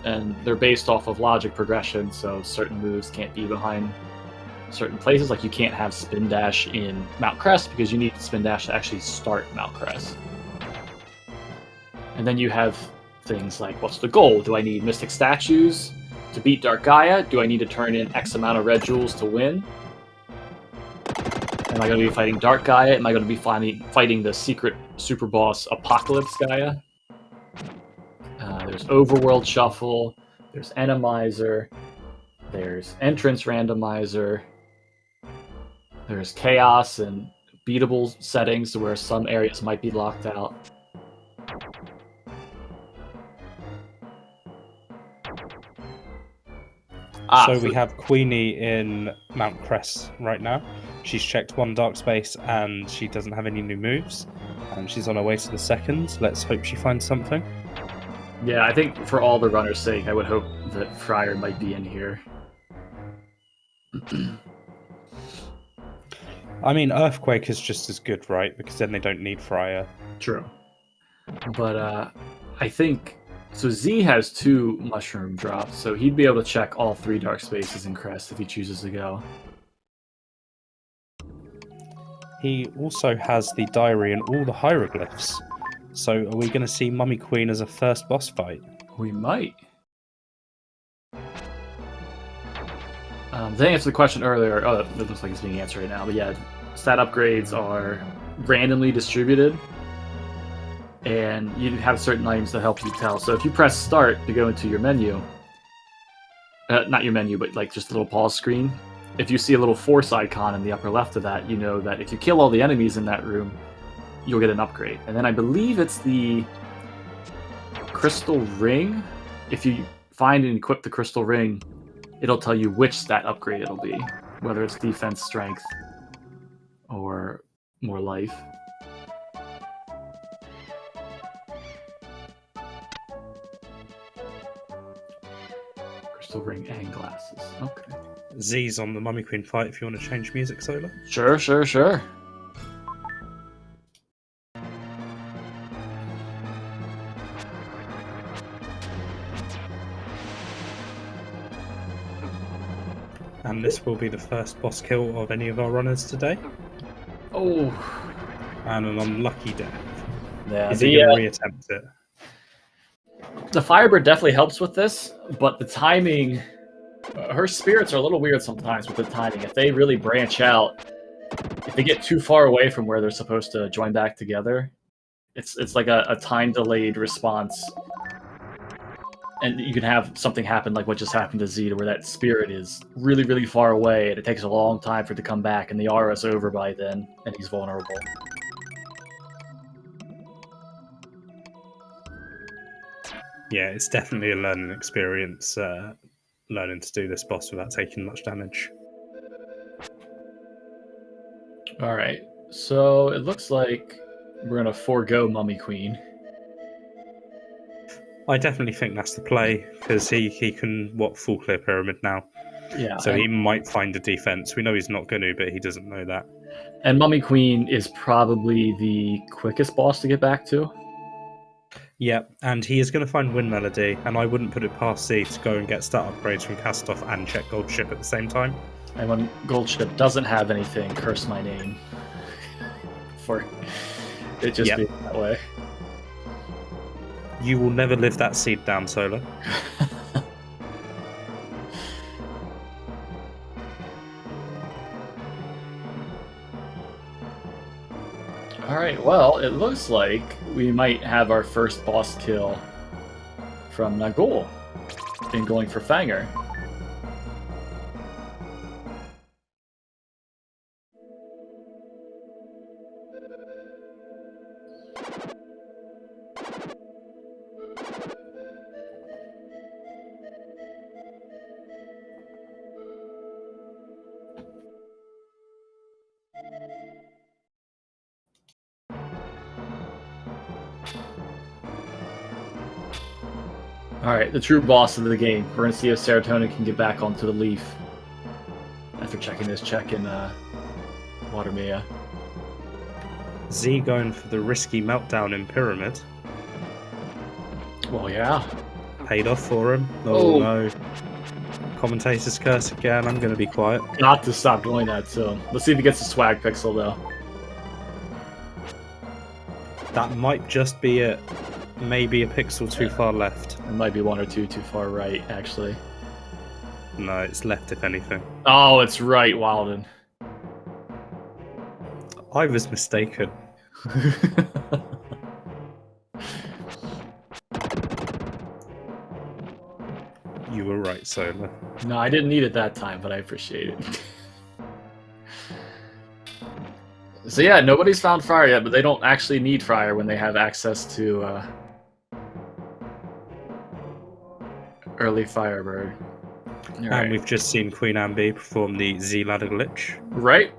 And they're based off of logic progression, so certain moves can't be behind certain places. Like you can't have Spin Dash in Mount Crest because you need Spin Dash to actually start Mount Crest. And then you have things like, what's the goal? Do I need Mystic Statues to beat Dark Gaia? Do I need to turn in X amount of red jewels to win? Am I going to be fighting Dark Gaia? Am I going to be fighting the secret super boss Apocalypse Gaia? There's Overworld Shuffle. There's Randomizer. There's Entrance Randomizer. There's Chaos and beatable settings where some areas might be locked out. So we have Queenie in Mount Crest right now. She's checked 1 dark space and she doesn't have any new moves. And she's on her way to the second. Let's hope she finds something. Yeah, I think for all the runners' sake, I would hope that Friar might be in here. I mean, Earthquake is just as good, right? Because then they don't need Fryer. True. But I think so. Z has 2 mushroom drops, so he'd be able to check all 3 dark spaces in Crest if he chooses to go. He also has the diary and all the hieroglyphs. So are we going to see Mummy Queen as a first boss fight? We might. To answer the question earlier, oh, it looks like it's being answered right now. But yeah, stat upgrades are randomly distributed, and you have certain items that help you tell. So if you press start to go into your menu, not your menu, but like just a little pause screen, if you see a little force icon in the upper left of that, you know that if you kill all the enemies in that room, you'll get an upgrade. And then I believe it's the crystal ring. If you find and equip the crystal ring, it'll tell you which stat upgrade it'll be, whether it's defense, strength, or more life. Crystal ring and glasses. Okay. Z's on the Mummy Queen fight if you want to change music, Solar. Sure. And this will be the first boss kill of any of our runners today. Oh. And an unlucky death. Yeah, Is he going to reattempt it? The Firebird definitely helps with this, but the timing... her spirits are a little weird sometimes with the timing. If they really branch out, if they get too far away from where they're supposed to join back together, it's like a time-delayed response. And you can have something happen like what just happened to Z, where that spirit is really, really far away, and it takes a long time for it to come back, and the aura's over by then, and he's vulnerable. Yeah, it's definitely a learning experience, learning to do this boss without taking much damage. Alright, so it looks like we're going to forego Mummy Queen. I definitely think that's the play, because he can, full clear pyramid now. Yeah. So he might find a defense. We know he's not going to, but he doesn't know that. And Mummy Queen is probably the quickest boss to get back to. Yeah, and he is going to find Wind Melody, and I wouldn't put it past C to go and get stat upgrades from Kastoff and check Gold Ship at the same time. And when Gold Ship doesn't have anything, curse my name. For it just being that way. You will never live that seed down, Solar. Alright, well, it looks like we might have our first boss kill from Nagul in going for Fanger. Alright, the true boss of the game. We're going to see if Serotonin can get back onto the leaf after checking this check in Watermea. Z going for the risky meltdown in Pyramid. Well, yeah. Paid off for him. Oh no. Commentator's curse again. I'm going to be quiet. Got to stop doing that soon. Let's see if he gets a swag pixel, though. That might just be it. Maybe a pixel too far left. It might be 1 or 2 too far right, actually. No, it's left if anything. Oh, it's right, Wilden. I was mistaken. You were right, Solar. No, I didn't need it that time, but I appreciate it. So yeah, nobody's found Fryer yet, but they don't actually need Fryer when they have access to early Firebird. And we've just seen QueenAnneB perform the Z ladder glitch. Right?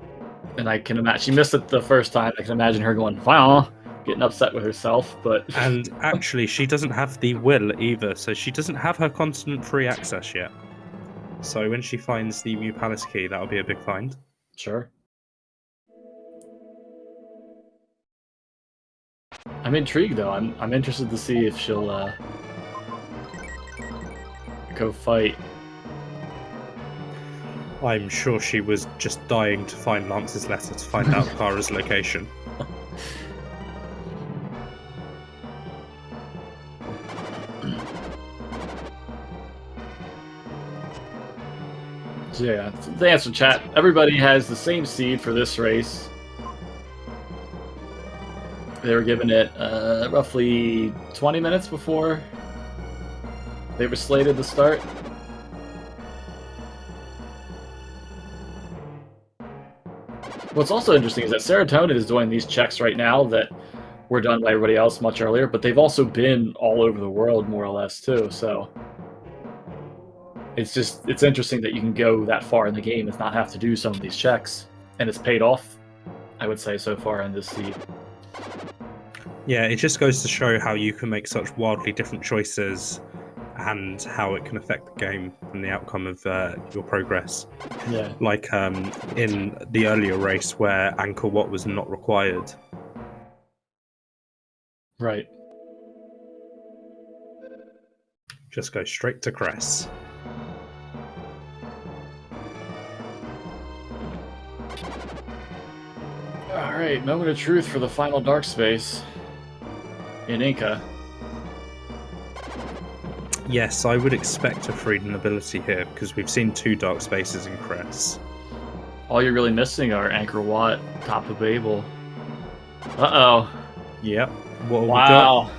And I can imagine she missed it the first time. I can imagine her going, wow, getting upset with herself, but and actually she doesn't have the will either, so she doesn't have her continent free access yet. So when she finds the Mu Palace key, that'll be a big find. Sure. I'm intrigued though. I'm interested to see if she'll go fight. I'm sure she was just dying to find Lance's letter to find out Kara's location. So yeah, to answer chat, everybody has the same seed for this race. They were given it roughly 20 minutes before they were slated to start. What's also interesting is that Serotonin is doing these checks right now that were done by everybody else much earlier, but they've also been all over the world more or less too, so it's interesting that you can go that far in the game and not have to do some of these checks, and it's paid off, I would say, so far in this seed. Yeah, it just goes to show how you can make such wildly different choices and how it can affect the game and the outcome of your progress. Yeah. Like in the earlier race where Anchor Watt was not required. Right. Just go straight to Cress. Alright, moment of truth for the final dark space in Inca. Yes, I would expect a freedom ability here because we've seen 2 dark spaces in Cress. All you're really missing are Anchor Watt, Top of Babel. Uh-oh. Yep. What have we Wow. got?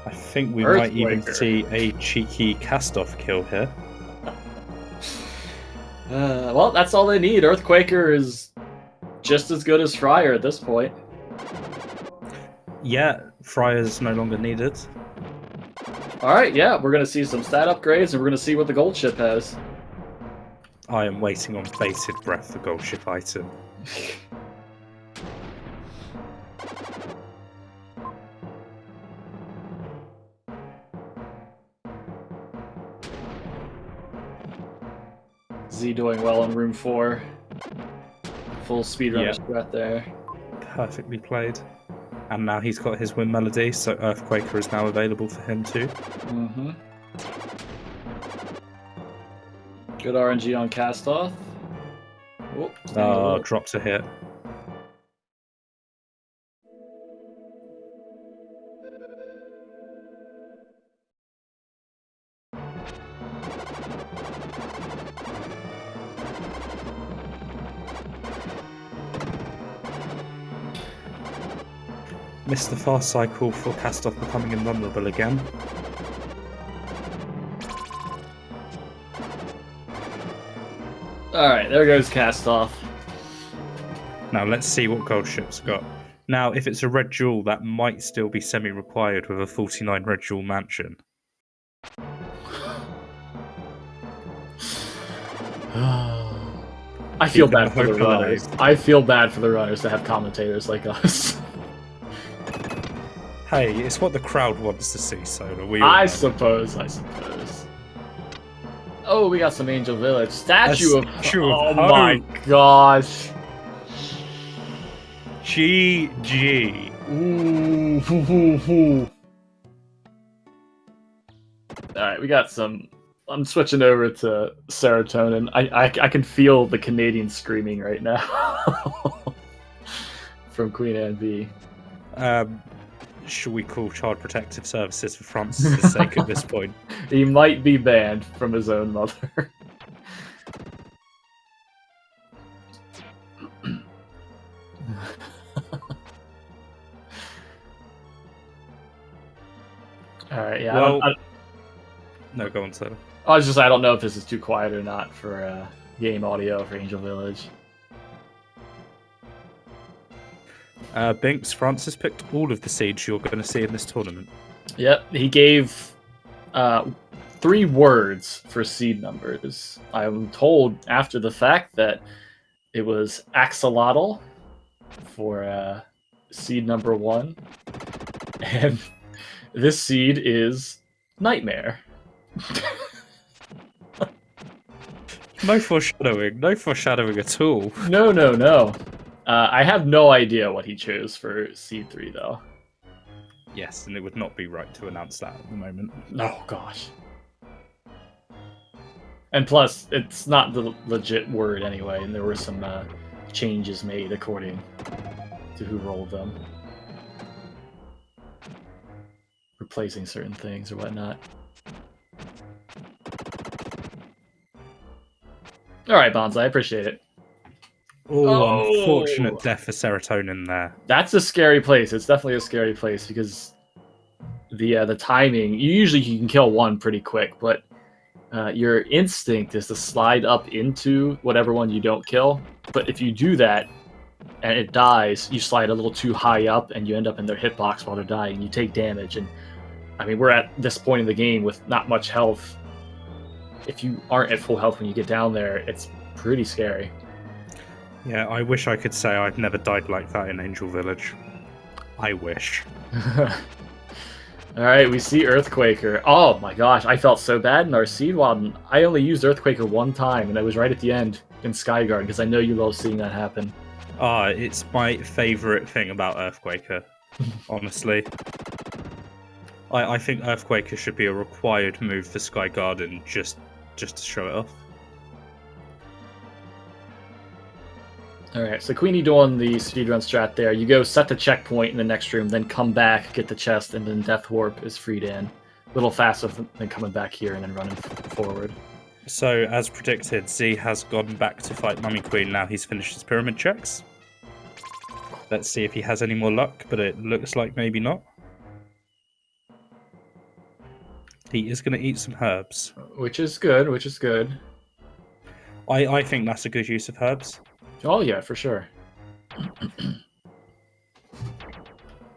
I think we might even see a cheeky cast-off kill here. Well, that's all they need. Earthquaker is just as good as Fryer at this point. Yeah, Fryer's no longer needed. Alright, yeah, we're going to see some stat upgrades, and we're going to see what the gold ship has. I am waiting on bated breath for gold ship item. Z doing well in room 4. Full speedrunner strat there. Perfectly played. And now he's got his win melody, so Earthquaker is now available for him too. Mm-hmm. Good RNG on cast off. Dropped a hit. Missed the fast cycle for cast off becoming invulnerable again. Alright, there goes cast off. Now let's see what gold ship's got. Now, if it's a red jewel, that might still be semi-required with a 49 red jewel mansion. I feel bad for the runners. I feel bad for the runners to have commentators like us. Hey, it's what the crowd wants to see, Solar. I suppose. Oh, we got some Angel Village. Statue of Hope. My gosh. GG. Ooh. Alright, we got some... I'm switching over to Serotonin. I can feel the Canadian screaming right now. From QueenAnneB. Should we call Child Protective Services for Francis' sake at this point? He might be banned from his own mother. Alright, yeah. Well, no, go on, sir. I don't know if this is too quiet or not for game audio for Angel Village. Binks, Francis picked all of the seeds you're going to see in this tournament. Yep, he gave 3 words for seed numbers. I'm told after the fact that it was axolotl for seed number 1, and this seed is nightmare. No foreshadowing. No foreshadowing at all. No, no, no. I have no idea what he chose for C3, though. Yes, and it would not be right to announce that at the moment. Oh, gosh. And plus, it's not the legit word anyway, and there were some changes made according to who rolled them. Replacing certain things or whatnot. Alright, Bonza, I appreciate it. Oh, unfortunate death for Serotonin there. That's a scary place. It's definitely a scary place because the timing, you can kill one pretty quick, but your instinct is to slide up into whatever one you don't kill. But if you do that and it dies, you slide a little too high up and you end up in their hitbox while they're dying and you take damage. And I mean, we're at this point in the game with not much health. If you aren't at full health when you get down there, it's pretty scary. Yeah, I wish I could say I've never died like that in Angel Village. I wish. Alright, we see Earthquaker. Oh my gosh, I felt so bad in our Seed Wild. I only used Earthquaker one time, and I was right at the end in Skyguard, because I know you love seeing that happen. It's my favourite thing about Earthquaker, honestly. I think Earthquaker should be a required move for Sky Garden just to show it off. Alright, so Queenie doing the speedrun strat there. You go set the checkpoint in the next room, then come back, get the chest, and then Death Warp is freed in. A little faster than coming back here and then running forward. So, as predicted, Z has gone back to fight Mummy Queen now he's finished his pyramid checks. Let's see if he has any more luck, but it looks like maybe not. He is going to eat some herbs. Which is good, which is good. I think that's a good use of herbs. Oh yeah, for sure.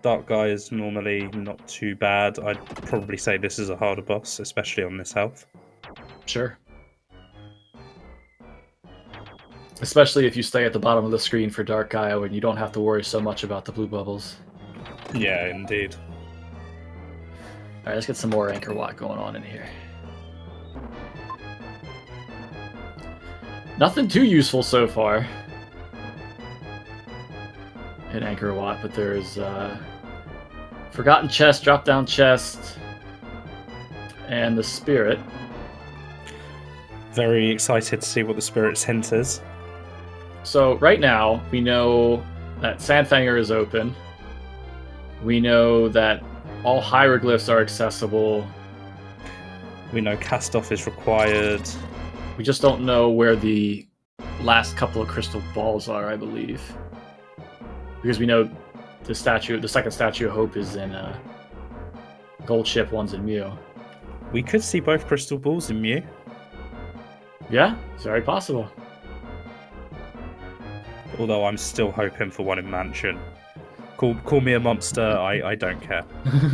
Dark Guy is normally not too bad. I'd probably say this is a harder boss, especially on this health. Sure. Especially if you stay at the bottom of the screen for Dark Gaia when you don't have to worry so much about the blue bubbles. Yeah, indeed. Alright, let's get some more Anchor Watt going on in here. Nothing too useful so far in Anchor Watt, but there's Forgotten Chest, Drop Down Chest, and the Spirit. Very excited to see what the Spirit's hint is. So right now, we know that Sandfanger is open. We know that all hieroglyphs are accessible. We know cast off is required. We just don't know where the last couple of crystal balls are, I believe. Because we know the second statue of Hope is in Gold Ship, one's in Mew. We could see both crystal balls in Mew. Yeah, it's very possible. Although I'm still hoping for one in Mansion. Call me a monster, I don't care.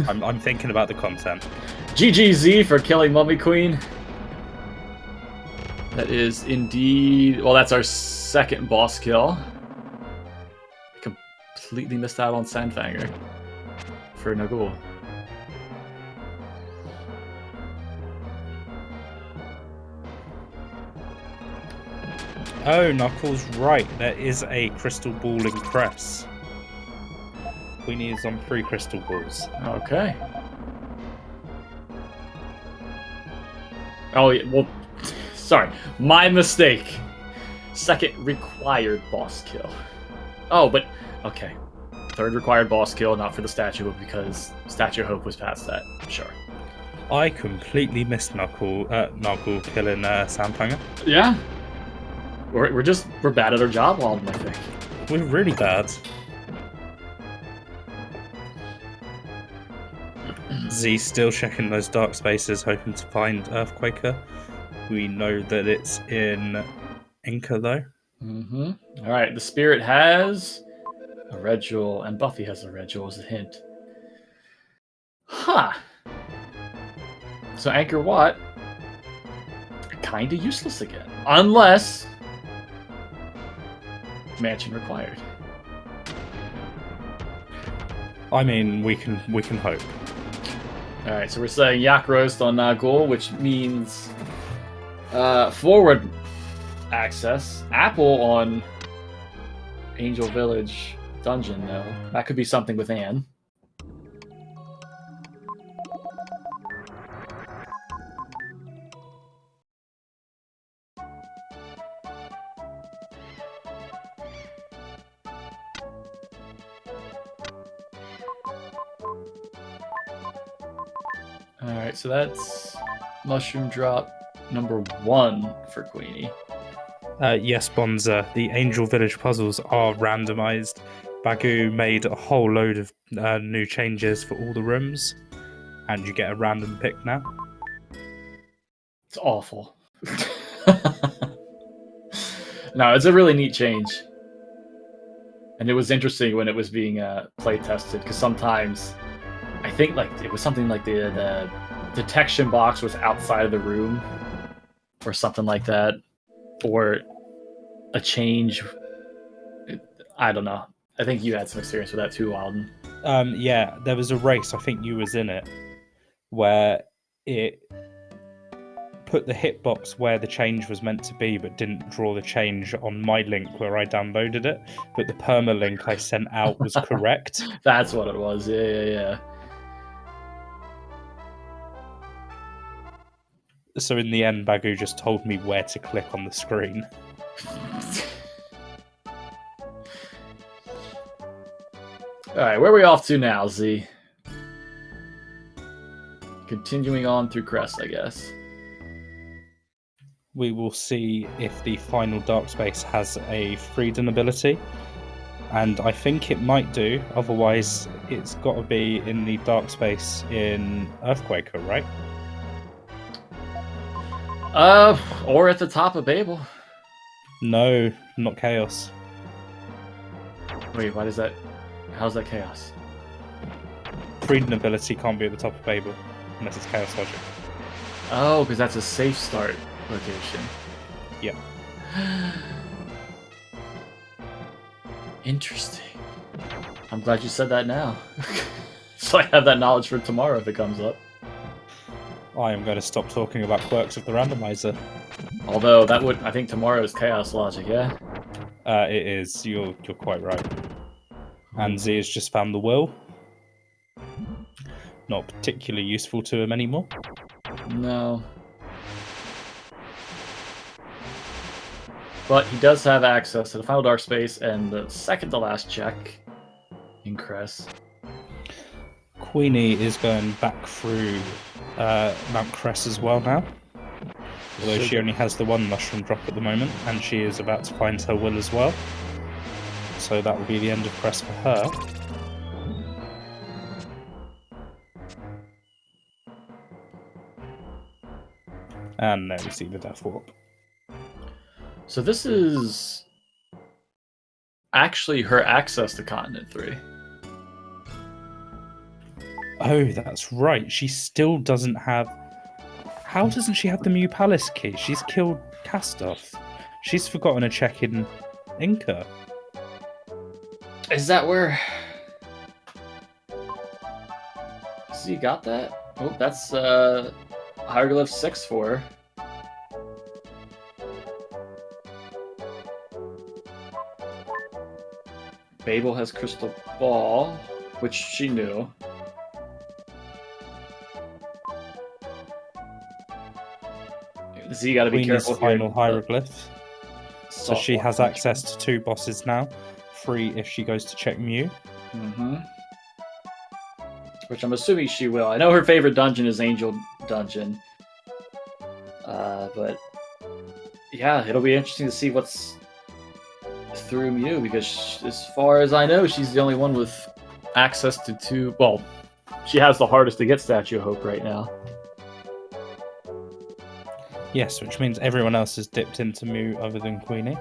I'm thinking about the content. GGZ for killing Mummy Queen. That is indeed... Well, that's our second boss kill. Completely missed out on Sandfanger for Nagul. Oh, Knuckles, right. There is a crystal ball in Cress. Queenie is on 3 crystal balls. Okay. Oh, yeah, well, sorry. My mistake. Second required boss kill. Oh, but, okay. Third required boss kill, not for the statue, but because Statue of Hope was past that. Sure. I completely missed Knuckle killing Sandfanger. Yeah. We're bad at our job, Walden, I think. We're really bad. Z still checking those dark spaces, hoping to find Earthquaker. We know that it's in Inca, though. Mm-hmm. All right, the Spirit has a red jewel, and Buffy has a red jewel as a hint. Huh. So Anchor Watt, kind of useless again. Unless Mansion required. I mean, we can hope. Alright, so we're saying Yak Roast on Nagul, which means forward access. Apple on Angel Village dungeon, though. That could be something with Anne. Alright, so that's mushroom drop number 1 for Queenie. Yes, Bonza. The Angel Village puzzles are randomized. Bagu made a whole load of new changes for all the rooms, and you get a random pick now. It's awful. No, it's a really neat change. And it was interesting when it was being play tested, because sometimes I think like it was something like the detection box was outside of the room or something like that, or a change. I don't know. I think you had some experience with that too, Alden. Yeah, there was a race, I think you was in it, where it put the hitbox where the change was meant to be, but didn't draw the change on my link where I downloaded it. But the permalink I sent out was correct. That's what it was. Yeah. So in the end, Bagu just told me where to click on the screen. Alright, where are we off to now, Z? Continuing on through Crest, I guess. We will see if the final dark space has a freedom ability. And I think it might do, otherwise it's got to be in the dark space in Earthquaker, right? Or at the top of Babel. No, not Chaos. Wait, why does that... How's that Chaos? Freedom ability can't be at the top of Babel, unless it's Chaos Logic. Oh, because that's a safe start location. Yep. Interesting. I'm glad you said that now. So I have that knowledge for tomorrow if it comes up. I am going to stop talking about quirks of the randomizer. Although that would, I think tomorrow is Chaos Logic, yeah? It is. You're quite right. And Z has just found the will. Not particularly useful to him anymore. No. But he does have access to the final dark space and the second to last check in Crest. Queenie is going back through Mount Cress as well now. Although she only has the one mushroom drop at the moment, and she is about to find her will as well. So that will be the end of Cress for her. And there we see the Death Warp. So this is actually her access to Continent 3. Oh, that's right. She still doesn't have... How doesn't she have the Mew Palace key? She's killed Castoff. She's forgotten a check in Inca. Is that where... So you got that? Oh, that's Hieroglyph 6 for her. Babel has Crystal Ball, which she knew. Z gotta be Queenie's careful final here. hieroglyph. So she has access to 2 bosses now. 3 if she goes to check Mew. Mm-hmm. Which I'm assuming she will. I know her favorite dungeon is Angel Dungeon. But yeah, it'll be interesting to see what's through Mew, because as far as I know, she's the only one with access to 2... Well, she has the hardest to get Statue of Hope right now. Yes, which means everyone else has dipped into Mew other than Queenie.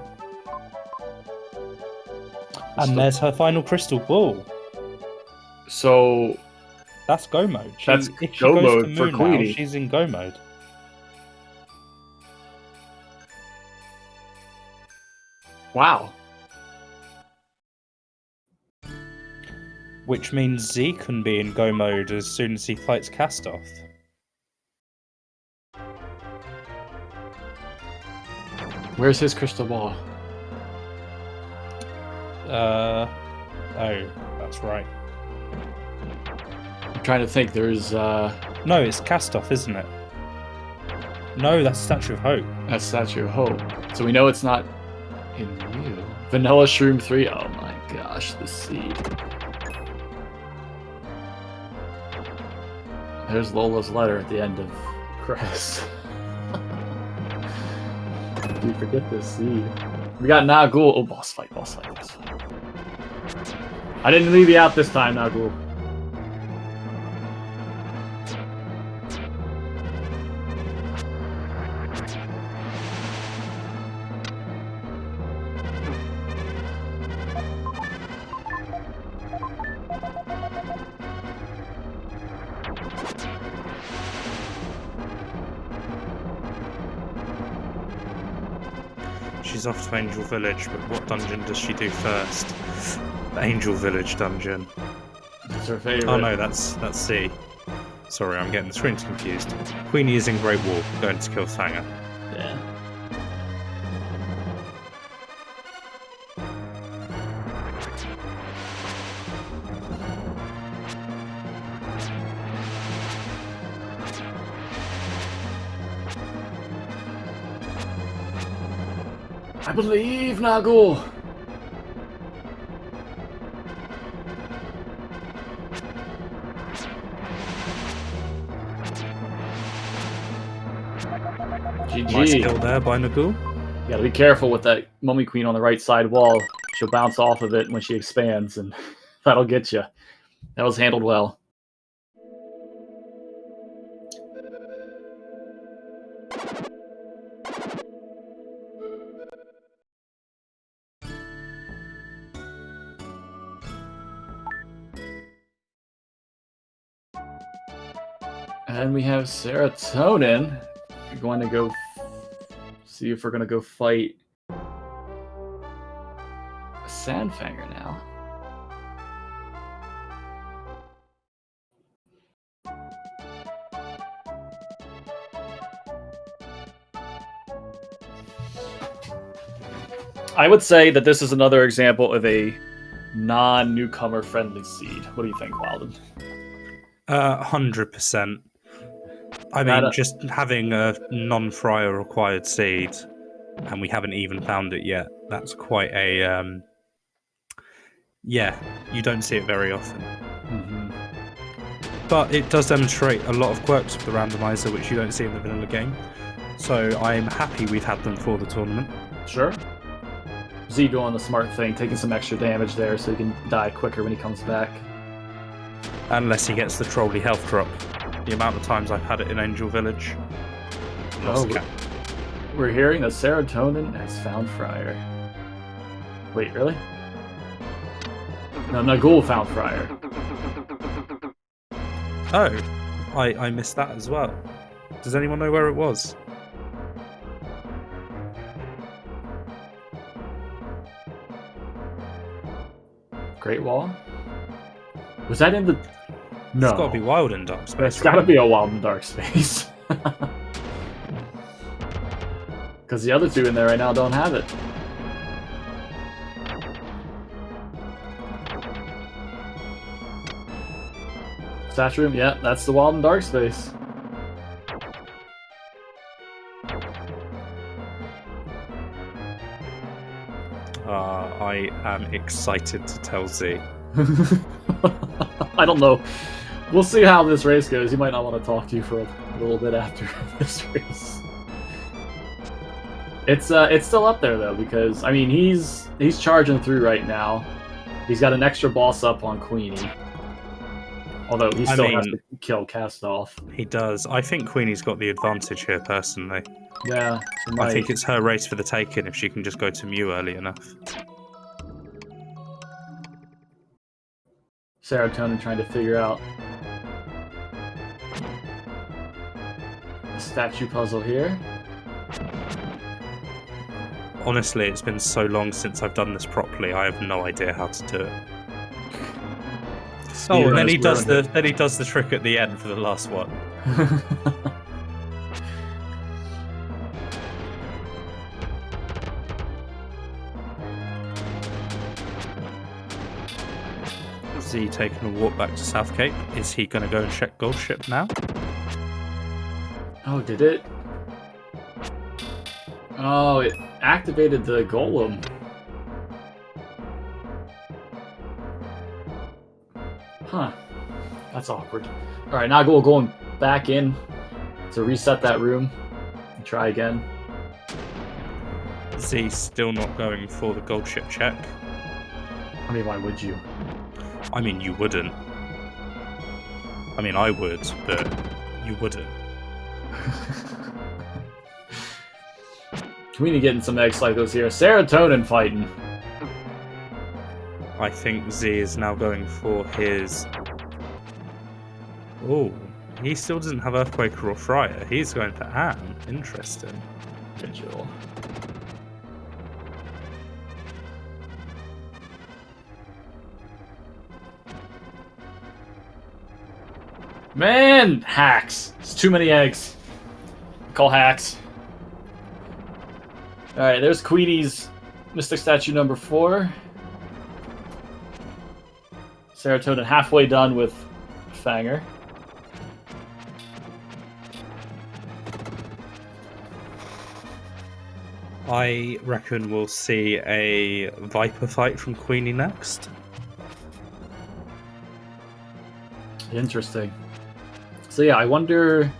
And there's her final crystal ball. So that's go mode. That's if she go goes mode to for Mew Queenie. Now, she's in go mode. Wow. Which means Z can be in go mode as soon as he fights Where's his crystal ball? Oh, that's right. I'm trying to think. There's No, it's cast off, isn't it? No, that's Statue of Hope. That's Statue of Hope. So we know it's not in real. Vanilla Shroom 3. Oh my gosh, the seed. There's Lola's letter at the end of Crest. You forget this seed. We got Nagul. Oh, boss fight, boss fight, boss fight. I didn't leave you out this time, Nagul. She's off to Angel Village, but what dungeon does she do first? The Angel Village dungeon. It's her favorite. Oh no, that's C. Sorry, I'm getting the screens confused. Queenie is in Great Wall, going to kill Thanger. Yeah. I believe, Nagul. GG. Nice kill there by Nagul. You gotta be careful with that Mummy Queen on the right side wall. She'll bounce off of it when she expands, and that'll get you. That was handled well. And we have Serotonin. We're going to go see if we're going to go fight a Sandfanger now. I would say that this is another example of a non-newcomer friendly seed. What do you think, Wilden? 100%. I mean, just having a non-Fryer required seed, and we haven't even found it yet, that's quite a... yeah, you don't see it very often. Mm-hmm. But it does demonstrate a lot of quirks of the randomizer, which you don't see in the vanilla game. So I'm happy we've had them for the tournament. Sure. Z doing the smart thing, taking some extra damage there so he can die quicker when he comes back. Unless he gets the trolley health drop. The amount of times I've had it in Angel Village. We're hearing that Serotonin has found Fryer. Wait, really? No, Nagul found Fryer. Oh, I missed that as well. Does anyone know where it was? Great Wall? Was that in the... No. It's got to be Wild in Dark Space. It's got to be a Wild in Dark Space. Because the other two in there right now don't have it. Statue Room, yeah, that's the Wild in Dark Space. I am excited to tell Z. I don't know. We'll see how this race goes. He might not want to talk to you for a little bit after this race. It's still up there though, because I mean he's charging through right now. He's got an extra boss up on Queenie. Although he still has to kill Castoff. He does. I think Queenie's got the advantage here personally. Yeah. I think it's her race for the taking if she can just go to Mew early enough. Serotonin trying to figure out the statue puzzle here. Honestly, it's been so long since I've done this properly. I have no idea how to do it. Oh, and then he does the trick at the end for the last one. Z taking a walk back to South Cape. Is he going to go and check Gold Ship now? Oh, did it? Oh, it activated the golem. Huh. That's awkward. Alright, now we're going back in to reset that room and try again. Z still not going for the Gold Ship check. I mean, why would you? I mean, you wouldn't. I mean, I would, but you wouldn't. Queenie getting some egg cycles here. Serotonin fighting. I think Z is now going for his... Oh, he still doesn't have Earthquaker or Fryer. He's going for Anne. Interesting. Good Joel. Man, hacks. It's too many eggs. Call hacks. Alright, there's Queenie's Mystic Statue number 4. Serotonin halfway done with Fanger. I reckon we'll see a Viper fight from Queenie next. Interesting. So yeah, I wonder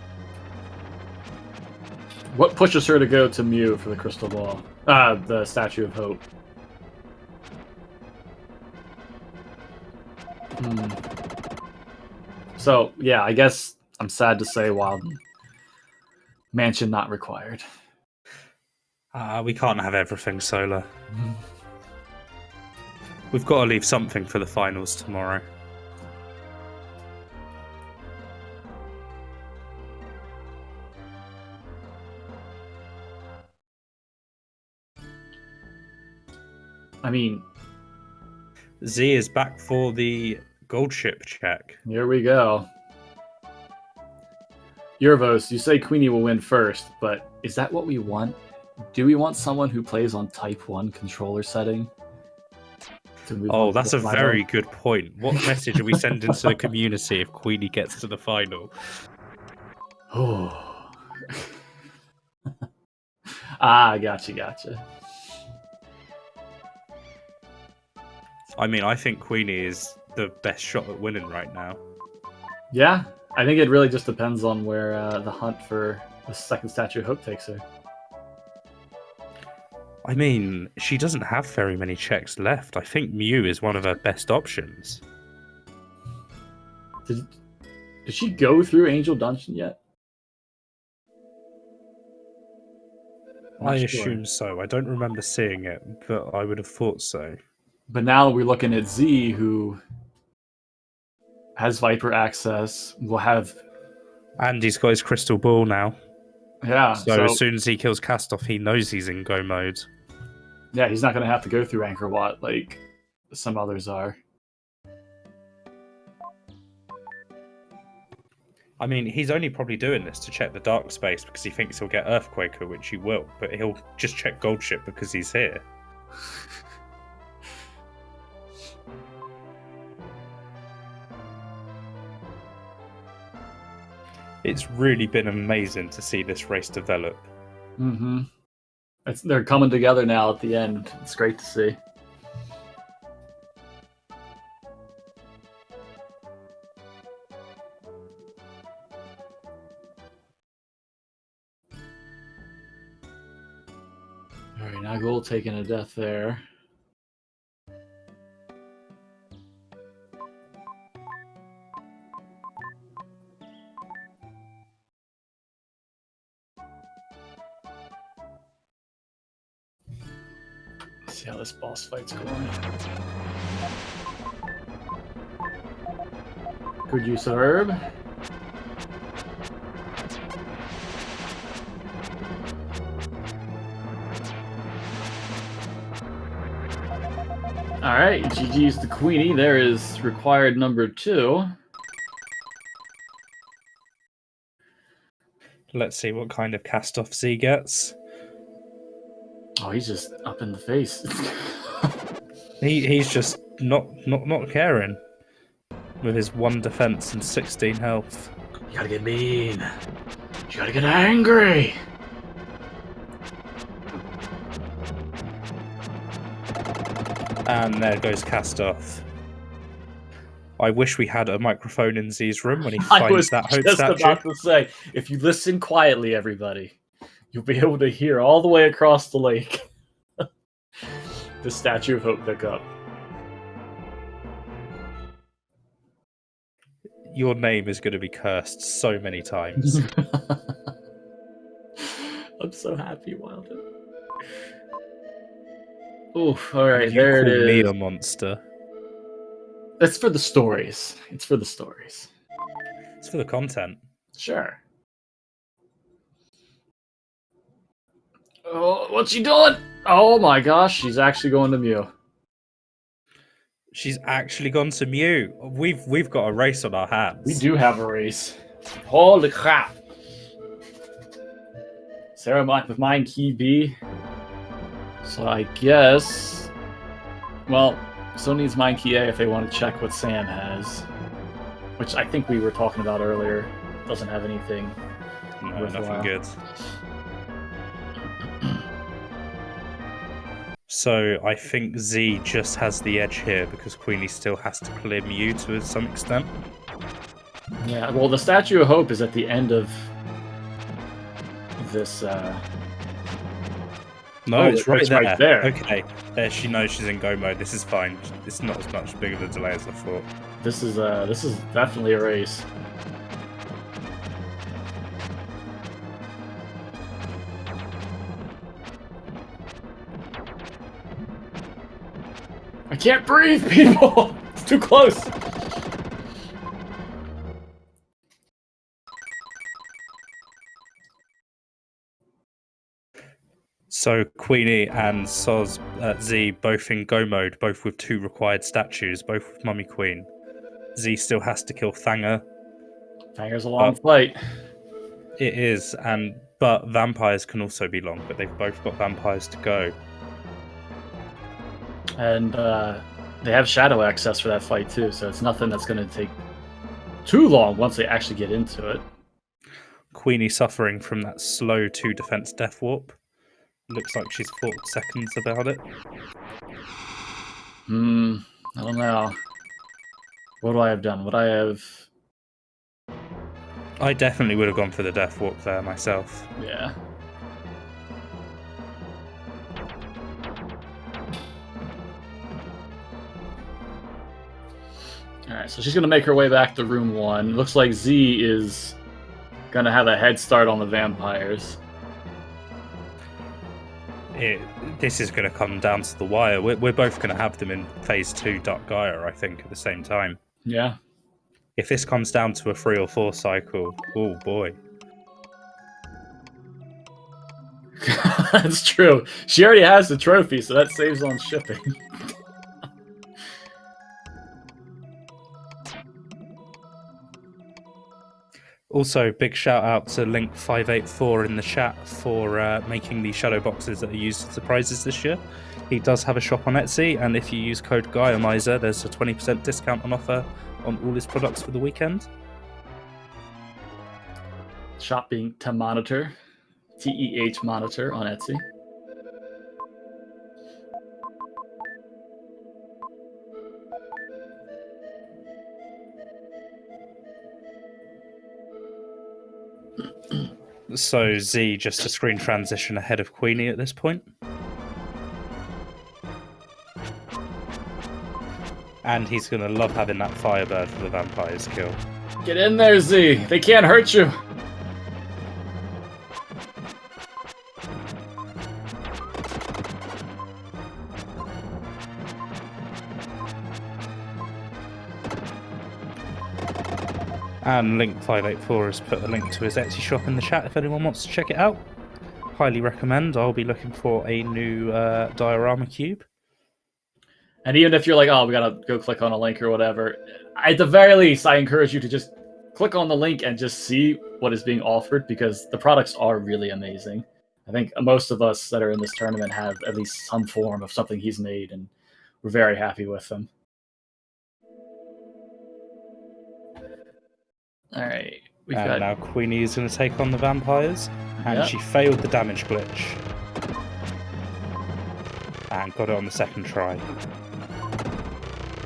what pushes her to go to Mew for the crystal ball. The Statue of Hope. So yeah, I guess I'm sad to say Wild Mansion not required. We can't have everything solar. We've got to leave something for the finals tomorrow. I mean, Z is back for the Gold Ship check. here we go. Yervos, you say Queenie will win first, but is that what we want? Do we want someone who plays on Type 1 controller setting? Oh, that's a very good point. What message are we sending to the community if Queenie gets to the final? Oh. Gotcha. I mean, I think Queenie is the best shot at winning right now. Yeah, I think it really just depends on where the hunt for the second Statue of Hope takes her. I mean, she doesn't have very many checks left. I think Mew is one of her best options. Did she go through Angel Dungeon yet? I assume so. I don't remember seeing it, but I would have thought so. But now we're looking at Z, who has Viper access, will have... And he's got his crystal ball now. Yeah. So as soon as he kills Castoff, he knows he's in go mode. Yeah, he's not going to have to go through Anchor Watt like some others are. I mean, he's only probably doing this to check the dark space because he thinks he'll get Earthquaker, which he will, but he'll just check Gold Ship because he's here. It's really been amazing to see this race develop. Mm-hmm. They're coming together now at the end. It's great to see. Alright, Nagul taking a death there. See how this boss fight's going. Good use of herb. Alright, GG's to Queenie. There is required number 2. Let's see what kind of cast-off Z gets. Oh, he's just up in the face. He's just not caring. with his 1 defense and 16 health. You gotta get mean. You gotta get angry. And there goes Cast Off. I wish we had a microphone in Z's room when he finds that Hope just statue. about to say, if you listen quietly, everybody, you'll be able to hear all the way across the lake the Statue of Hope pick up. Your name is going to be cursed so many times. I'm so happy, Wilden. Oof, alright, You there it call me is. a monster. It's for the stories. It's for the stories. It's for the content. Sure. Oh, what's she doing? Oh my gosh, she's actually going to Mew. She's actually gone to Mew. We've got a race on our hands. We do have a race. Holy crap. Sarah with mine key B. So I guess... Well, so needs mine key A if they want to check what Sam has. Which I think we were talking about earlier. Doesn't have anything. No, worthwhile. nothing good. So I think Z just has the edge here because Queenie still has to clear Mew to some extent. Yeah, well, the Statue of Hope is at the end of this. No, Oh, it's right it's there. right there. Okay, there she knows she's in go mode. This is fine. It's not as much bigger of a delay as I thought. This is definitely a race. I can't breathe, people. It's too close. So Queenie and Z both in go mode, both with 2 required statues, both with Mummy Queen. Z still has to kill Thanger. Tanger's a long fight. It is, but vampires can also be long, but they've both got vampires to go. And they have shadow access for that fight too, so it's nothing that's going to take too long once they actually get into it. Queenie suffering from that slow 2 defense death warp. Looks like she's 4 seconds about it. I don't know. What do I have done? I definitely would have gone for the death warp there myself. Yeah. Alright, so she's going to make her way back to room 1. Looks like Z is going to have a head start on the vampires. This is going to come down to the wire. We're both going to have them in phase 2 Dark Gaia, I think, at the same time. Yeah. If this comes down to a 3 or 4 cycle, oh boy. That's true. She already has the trophy, so that saves on shipping. Also, big shout out to Link584 in the chat for making the shadow boxes that are used as prizes this year. He does have a shop on Etsy, and if you use code GaiaMizer, there's a 20% discount on offer on all his products for the weekend. Shop being Monitor, TEH Monitor on Etsy. So Z just a screen transition ahead of Queenie at this point. And he's going to love having that Firebird for the vampire's kill. Get in there, Z. They can't hurt you. And Link584 has put a link to his Etsy shop in the chat if anyone wants to check it out. Highly recommend. I'll be looking for a new diorama cube. And even if you're like, oh, we gotta go click on a link or whatever, at the very least, I encourage you to just click on the link and just see what is being offered, because the products are really amazing. I think most of us that are in this tournament have at least some form of something he's made, and we're very happy with them. All right. And now Queenie is going to take on the vampires. And Yep. she failed the damage glitch. And got it on the second try.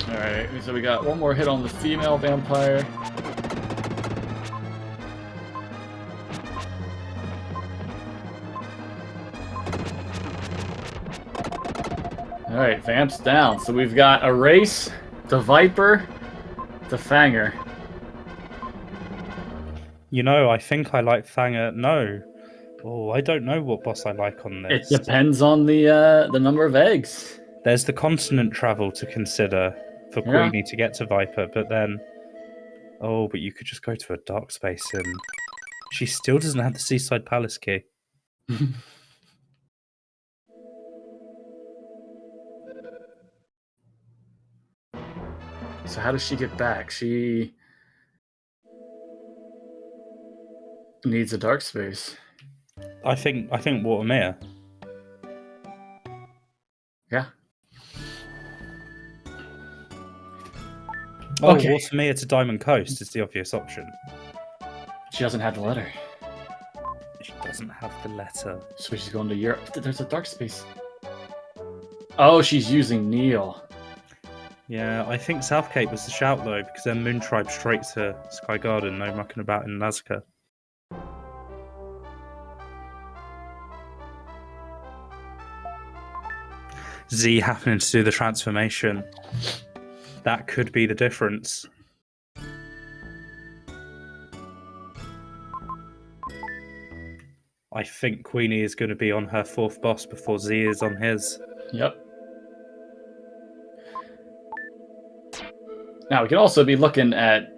All right. So we got one more hit on the female vampire. All right, Vamp's down. So we've got a race, the Viper, the Fanger. You know, I think I like Fanger. No. Oh, I don't know what boss I like on It this. depends on the number of eggs. There's the continent travel to consider for Yeah. Queenie to get to Viper, but then... Oh, but you could just go to a dark space and... She still doesn't have the Seaside Palace key. So how does she get back? She needs a dark space. I think Watermere. Yeah. Oh, Okay. Watermere to Diamond Coast is the obvious option. She doesn't have the letter. She doesn't have the letter. So she's going to Europe. There's a dark space. Oh, she's using Neil. Yeah, I think South Cape was the shout though, because then Moon Tribe straight to Sky Garden, no mucking about in Nazca. Z happening to do the transformation. That could be the difference. I think Queenie is going to be on her fourth boss before Z is on his. Yep. Now we can also be looking at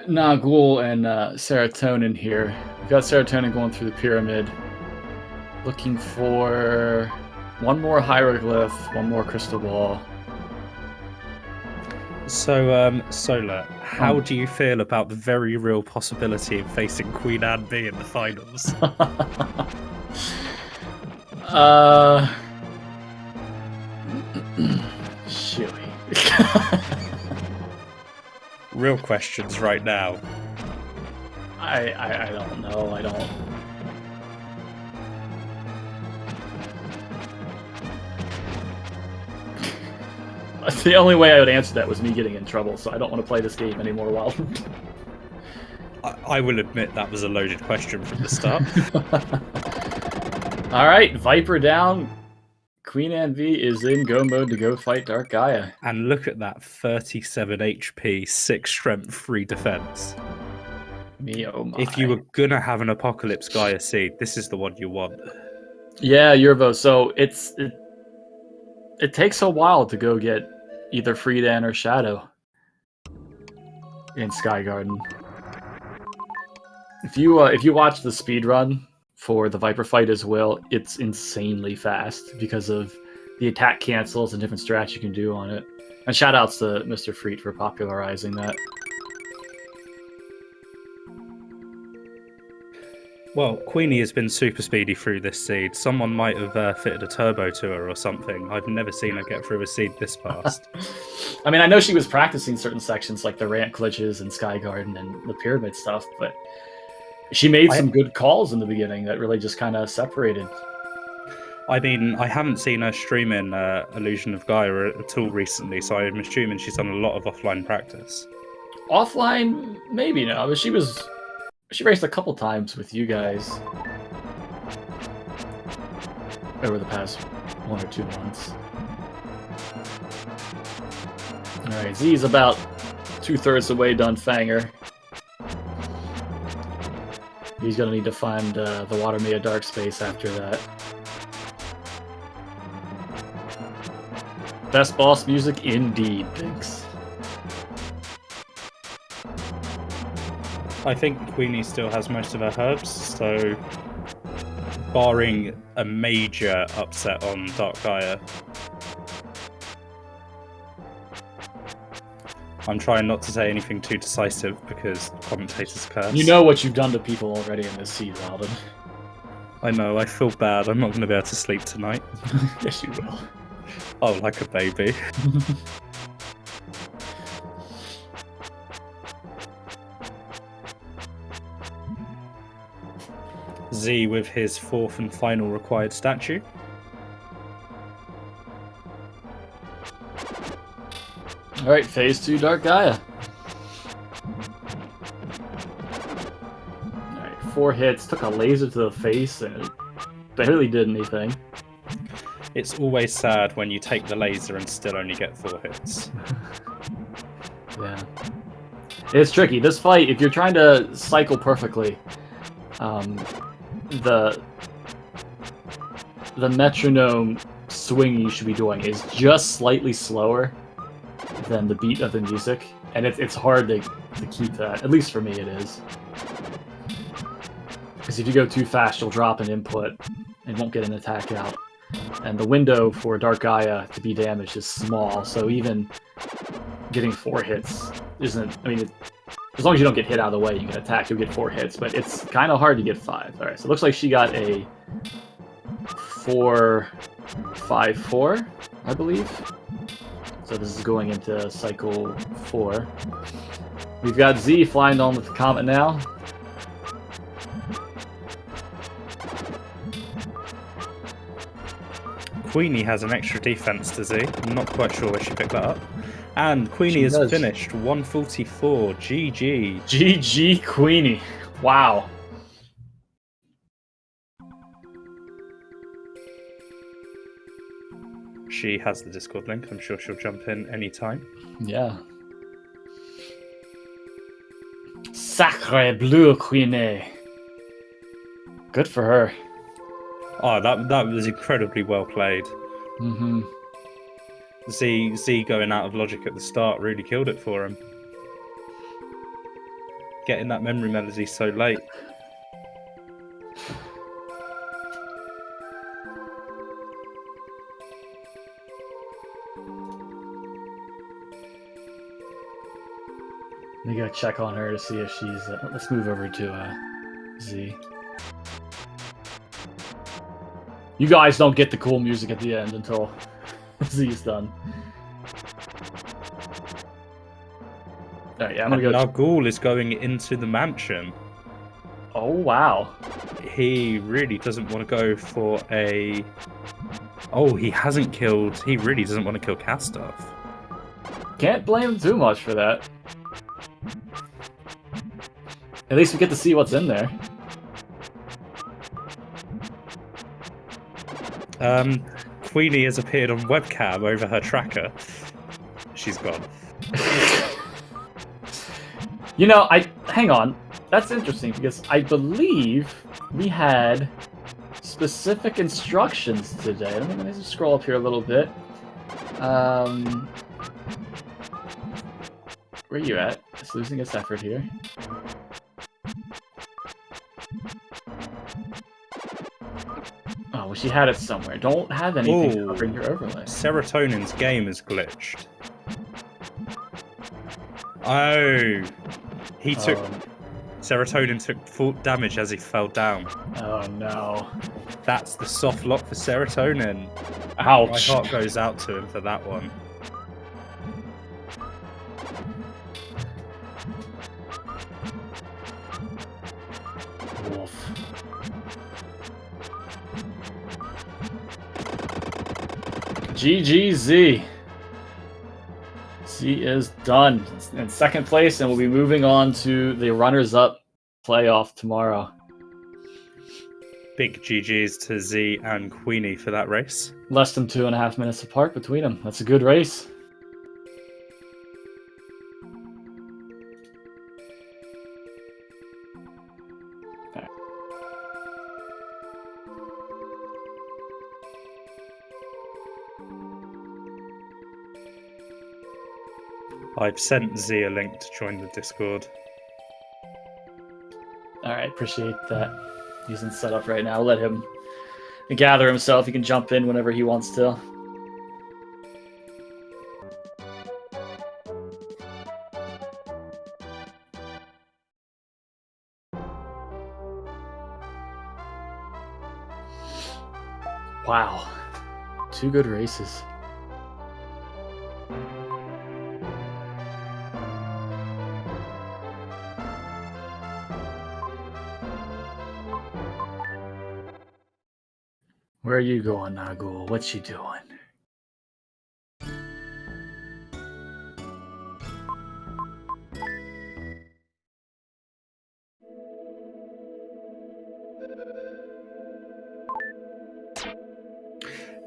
Nagul and Serotonin here. We've got Serotonin going through the pyramid, looking for one more hieroglyph, one more crystal ball. So, Solar, how do you feel about the very real possibility of facing QueenAnneB in the finals? Shooey. Real questions right now. I don't know. I don't. The only way I would answer that was me getting in trouble, so I don't want to play this game anymore. While I will admit that was a loaded question from the start. All right, Viper down. QueenAnneB is in go mode to go fight Dark Gaia. And look at that 37 HP, 6 strength, 3 defense. Me, oh my. If you were gonna have an Apocalypse Gaia seed, this is the one you want. Yeah, Yurvo. So it takes a while to go get either Friedan or Shadow in Sky Garden. If you watch the speed run for the Viper fight as well, it's insanely fast because of the attack cancels and different strats you can do on it. And shout outs to Mr. Freet for popularizing that. Well, Queenie has been super speedy through this seed. Someone might have fitted a turbo to her or something. I've never seen her get through a seed this fast. I mean, I know she was practicing certain sections like the ramp glitches and Sky Garden and the pyramid stuff, but she made some good calls in the beginning that really just kind of separated. I mean, I haven't seen her streaming Illusion of Gaia at all recently, so I'm assuming she's done a lot of offline practice. Offline, maybe no, but she raced a couple times with you guys over the past 1 or 2 months. Alright, Z's about 2/3 the way done Fanger. He's gonna need to find the Watermere Dark Space after that. Best boss music indeed, Binks. I think Queenie still has most of her herbs, so barring a major upset on Dark Gaia, I'm trying not to say anything too decisive because commentators curse. You know what you've done to people already in this seed, Alden. I know, I feel bad. I'm not going to be able to sleep tonight. Yes, you will. Oh, like a baby. Z with his fourth and final required statue. Alright, phase 2 Dark Gaia. Alright, 4 hits, took a laser to the face, and it barely did anything. It's always sad when you take the laser and still only get 4 hits. Yeah. It's tricky. This fight, if you're trying to cycle perfectly, the metronome swing you should be doing is just slightly slower than the beat of the music, and it's hard to keep that. At least for me, it is. Because if you go too fast, you'll drop an input and won't get an attack out. And the window for Dark Gaia to be damaged is small, so even getting 4 hits isn't... I mean, as long as you don't get hit out of the way, you can attack, you'll get 4 hits, but it's kind of hard to get 5. Alright, so it looks like she got a 4-5-4, I believe. So this is going into cycle 4. We've got Z flying on with the comet now. Queenie has an extra defense to Z. I'm not quite sure where she picked that up. And Queenie has finished 144. GG. GG Queenie. Wow. She has the Discord link. I'm sure she'll jump in anytime. Yeah. Sacre bleu, Queenie. Good for her. Oh, that was incredibly well played. Mm-hmm. Z going out of logic at the start really killed it for him. Getting that memory melody so late. We gotta check on her to see if she's... let's move over to Z. You guys don't get the cool music at the end until Z's done. Alright, yeah, I'm gonna go... Nargul is going into the mansion. Oh, wow. He really doesn't want to go for a... Oh, he hasn't killed... He really doesn't want to kill Kastov. Can't blame him too much for that. At least we get to see what's in there. Queenie has appeared on webcam over her tracker. She's gone. You know, hang on. That's interesting because I believe we had specific instructions today. Let me just scroll up here a little bit. Where are you at? It's losing its effort here. Oh, well, she had it somewhere. Don't have anything covering your overlay. Serotonin's game is glitched. Oh, he took... Serotonin took full damage as he fell down. Oh no. That's the soft lock for Serotonin. Ouch. My heart goes out to him for that one. Wolf. GGZ. Z is done. It's in second place, and we'll be moving on to the runners-up playoff tomorrow. Big GGs to Z and Queenie for that race. Less than 2.5 minutes apart between them. That's a good race. I've sent Z a link to join the Discord. Alright, appreciate that. He's in setup right now. Let him gather himself. He can jump in whenever he wants to. Wow. 2 good races. Where are you going, Nagul? What you doing?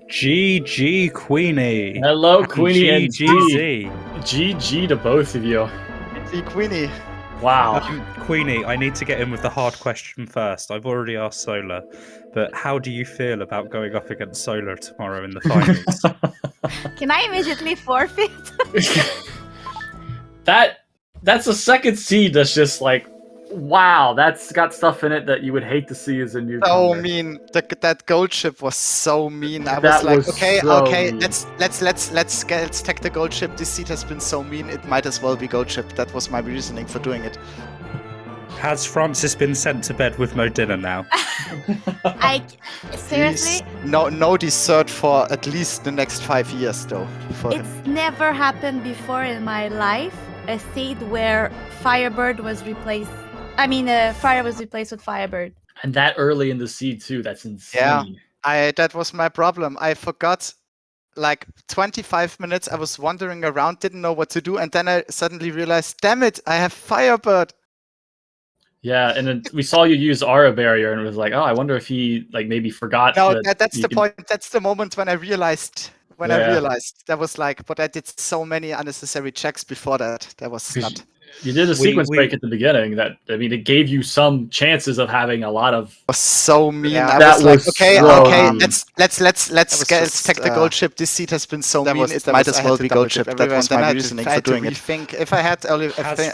GG Queenie. Hello, Queenie and GGZ. GG to both of you. See Queenie. Wow. Queenie, I need to get in with the hard question first. I've already asked Solar, but how do you feel about going up against Solar tomorrow in the finals? Can I immediately forfeit? That's a second seed that's just like, wow, that's got stuff in it that you would hate to see as a newcomer. So mean. That gold ship was so mean. I That was like, was okay, so okay, mean. let's take the gold ship. This seed has been so mean. It might as well be gold ship. That was my reasoning for doing it. Has Francis been sent to bed with no dinner now? Seriously, No dessert for at least the next 5 years, though. For him. it's never happened before in my life. A seed where Firebird was replaced. I mean, Fire was replaced with Firebird. And that early in the seed too, that's insane. Yeah. That was my problem. I forgot. Like 25 minutes, I was wandering around, didn't know what to do, and then I suddenly realized, damn it, I have Firebird. Yeah, and then we saw you use Aura Barrier, and it was like, oh, I wonder if he like maybe forgot. No, that that's you the can- point. That's the moment when I realized. I realized that was like, but I did so many unnecessary checks before that. That was 'Cause not. You did a sequence break at the beginning. That I mean, it gave you some chances of having a lot of. Was so mean. Yeah, I that was like, was okay, so okay, mean. let's take the gold ship. This seat has been so mean. It might as well be gold ship. That was my reasoning for doing it. If I had I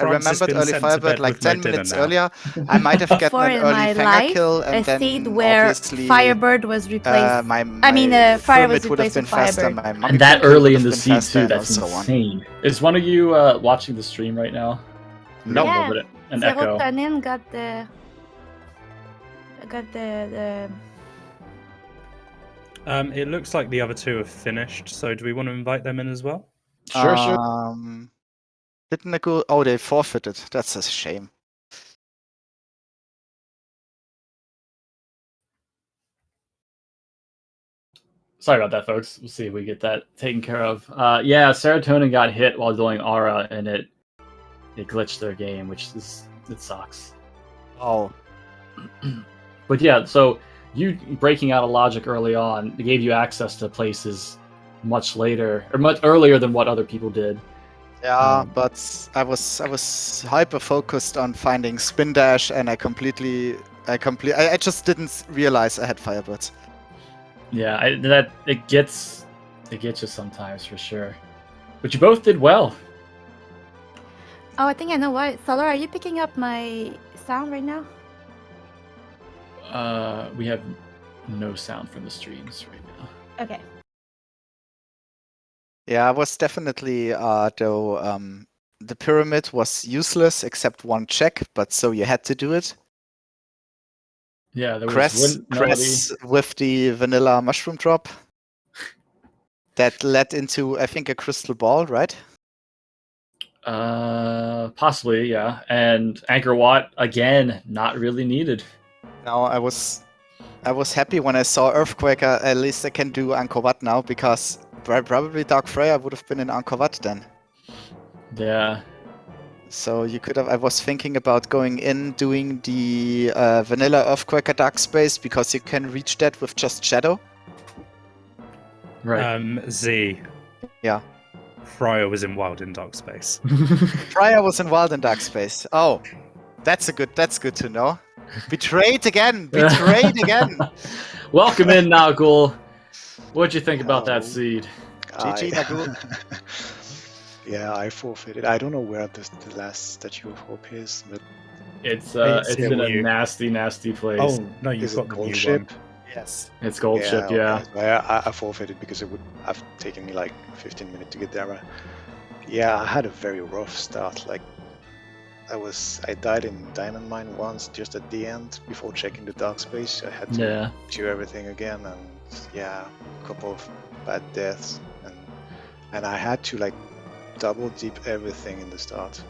remembered early Firebird like 10 minutes earlier, I might have gotten an early Fenga kill, and then seed where obviously Firebird was replaced. Fire Fire was would have replaced been with faster. Firebird. My And monkey that kill early would in have the been seed faster, too. and That's so on. insane. Is one of you watching the stream right now? No. Yeah. An echo. Serotonin got the. It looks like the other two have finished, so do we want to invite them in as well? Sure. Didn't they go? Oh, they forfeited. That's a shame. Sorry about that, folks. We'll see if we get that taken care of. Yeah, Serotonin got hit while doing Aura, and it glitched their game, which it sucks. Oh. But yeah, so you breaking out of logic early on gave you access to places much later or much earlier than what other people did. Yeah, but I was hyper focused on finding spin dash, and I just didn't realize I had Firebirds. Yeah, it gets you sometimes for sure. But you both did well. Oh, I think I know why. Solar, are you picking up my sound right now? We have no sound from the streams right now. Okay. Yeah, I was definitely though the pyramid was useless except one check, but so you had to do it. Yeah, there Cress with the vanilla mushroom drop. That led into, I think, a crystal ball, right? Possibly, yeah. And Anchor Watt again, not really needed. No, I was happy when I saw Earthquaker. At least I can do Angkor Wat now, because probably Dark Freya would have been in Angkor Wat then. Yeah. So you could have. I was thinking about going in, doing the vanilla Earthquaker Dark Space, because you can reach that with just Shadow. Right. Z. Yeah. Fryer was in Wild in Dark Space. Fryer was in Wild in Dark Space. Oh, that's good to know. Betrayed again! Betrayed again! Welcome in, Nagul. What'd you think about that seed? GG, Nagul. Yeah, I forfeited. I don't know where the last Statue of Hope is, but It's It's in a you. nasty place. Oh no, you've is got it the Gold new Ship? one. Yes. It's Gold Ship, yeah. Okay. So I forfeited because it would have taken me like 15 minutes to get there. Yeah, I had a very rough start. Like I died in Diamond Mine once, just at the end before checking the dark space. I had to do everything again, and yeah, a couple of bad deaths, and I had to like double deep everything in the start.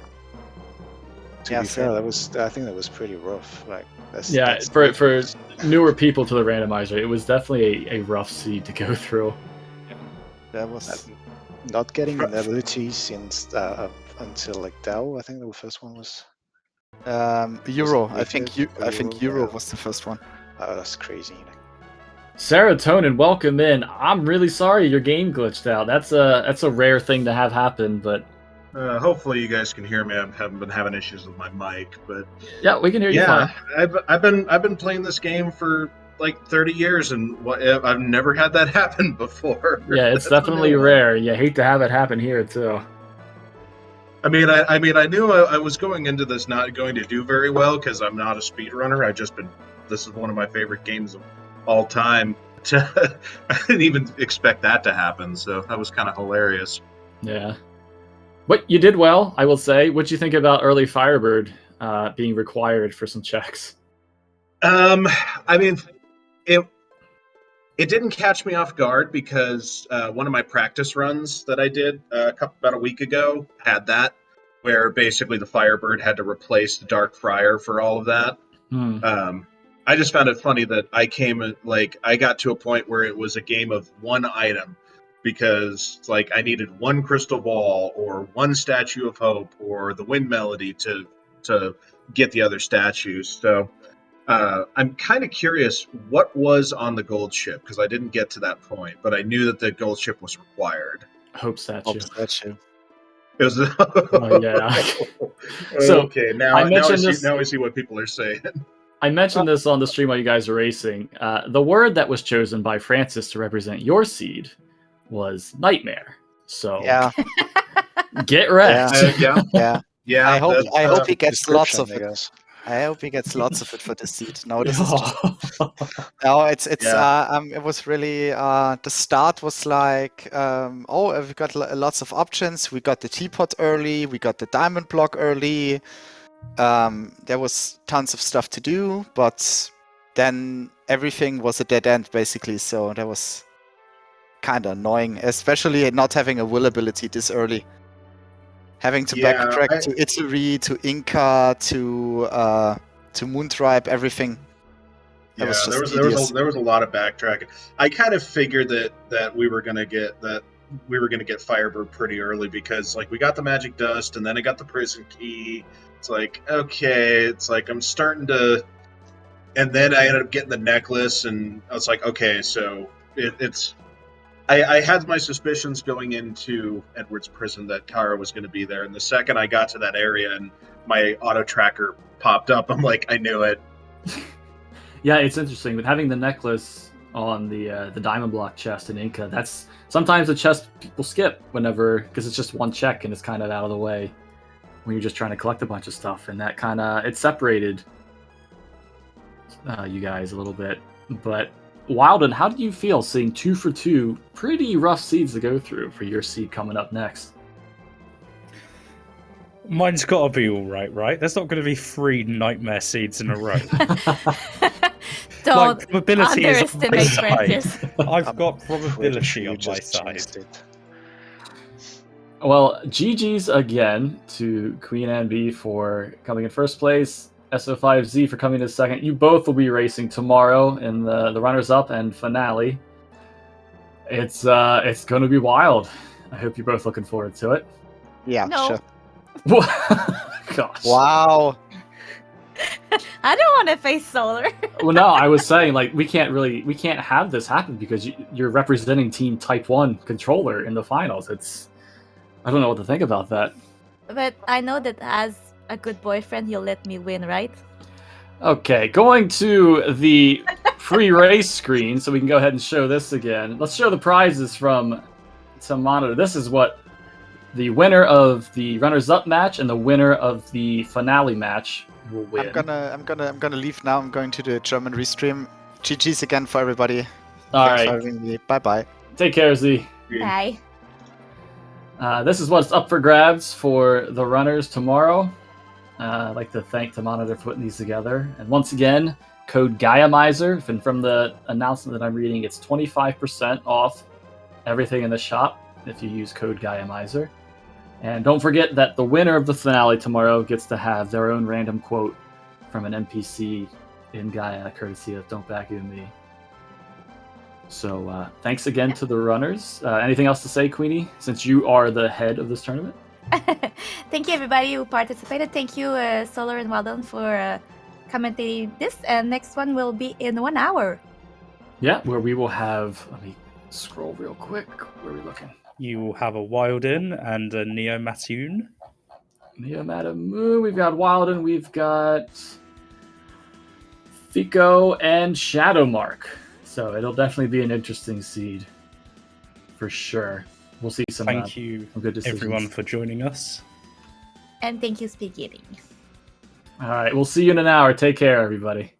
To be fair, I think that was pretty rough. Like, for newer people to the randomizer, it was definitely a rough seed to go through. That was not getting an ability since until like Dao. I think the first one was Euro. I think Euro was the first one. Oh, that's crazy. Serotonin, welcome in. I'm really sorry your game glitched out. That's a rare thing to have happen, but hopefully you guys can hear me. I haven't been having issues with my mic, but yeah, we can hear you fine. I've been playing this game for like 30 years, and I've never had that happen before. Yeah, it's definitely rare. You hate to have it happen here too. I mean, I knew I was going into this not going to do very well because I'm not a speedrunner. This is one of my favorite games of all time. I didn't even expect that to happen, so that was kind of hilarious. Yeah. But you did well, I will say. What'd you think about early Firebird being required for some checks? I mean, it didn't catch me off guard because one of my practice runs that I did about a week ago had that, where basically the Firebird had to replace the Dark Friar for all of that. I just found it funny that I got to a point where it was a game of one item, because like I needed one crystal ball or one statue of hope or the wind melody to get the other statues. So I'm kind of curious what was on the gold ship, because I didn't get to that point, but I knew that the gold ship was required. Hope statue. It was. Oh, yeah. So okay, now I see what people are saying. I mentioned this on the stream while you guys were racing. The word that was chosen by Francis to represent your seed was nightmare. So yeah, get wrecked. Yeah. I hope he gets lots of it. I hope he gets lots of it for the seed. No, this is just... No, it was really the start was like we got lots of options. We got the teapot early, we got the diamond block early. There was tons of stuff to do, but then everything was a dead end basically, so that was kind of annoying, especially not having a will ability this early. Having to backtrack to Italy, to Inca, to Moontribe, everything. There was a lot of backtracking. I kind of figured that we were gonna get Firebird pretty early, because like we got the magic dust and then I got the prison key. It's like, okay, it's like I'm starting to, and then I ended up getting the necklace, and I was like, okay, so I had my suspicions going into Edward's prison that Kara was going to be there, and the second I got to that area and my auto tracker popped up, I'm like, I knew it. Yeah, it's interesting with having the necklace on the diamond block chest in Inca. That's sometimes a chest people skip whenever, because it's just one check and it's kind of out of the way when you're just trying to collect a bunch of stuff, and that kind of it separated you guys a little bit. But Wilden, how did you feel seeing 2 for 2 pretty rough seeds to go through for your seed coming up next? Mine's got to be all right? There's not going to be 3 nightmare seeds in a row. Don't probability underestimate is on my Francis. side. I've got probability on my side. Well, GG's again to QueenAnneB for coming in first place, S05Z for coming in second. You both will be racing tomorrow in the runners-up and finale. It's going to be wild. I hope you're both looking forward to it. Yeah, No. sure. Gosh. Wow. I don't want to face Solar. Well, no, I was saying like we can't have this happen because you're representing Team Type 1 controller in the finals. I don't know what to think about that. But I know that as a good boyfriend, he'll let me win, right? Okay, going to the pre-race screen, so we can go ahead and show this again. Let's show the prizes from some monitor. This is what the winner of the runners-up match and the winner of the finale match will win. I'm gonna leave now. I'm going to the German restream. GG's again for everybody. All Thanks right. for having me. Bye. Take care, Z. Bye. This is what's up for grabs for the runners tomorrow. I'd like to thank the monitor for putting these together. And once again, code GaiaMizer. And from the announcement that I'm reading, it's 25% off everything in the shop if you use code GaiaMizer. And don't forget that the winner of the finale tomorrow gets to have their own random quote from an NPC in Gaia, courtesy of Don't Back You and Me. So thanks again to the runners. Anything else to say, Queenie, since you are the head of this tournament? Thank you, everybody who participated. Thank you, Solar and Weldon, for commentating this. And next one will be in 1 hour. Yeah, where we will have... Let me scroll real quick. Where are we looking? You will have a Wilden and a Neo Mattoon. Neo Mattoon. We've got Wilden. We've got Fico and Shadowmark. So it'll definitely be an interesting seed. For sure. We'll see some Thank you, good decisions. Everyone, for joining us. And thank you, Speak Eating. All right, we'll see you in an hour. Take care, everybody.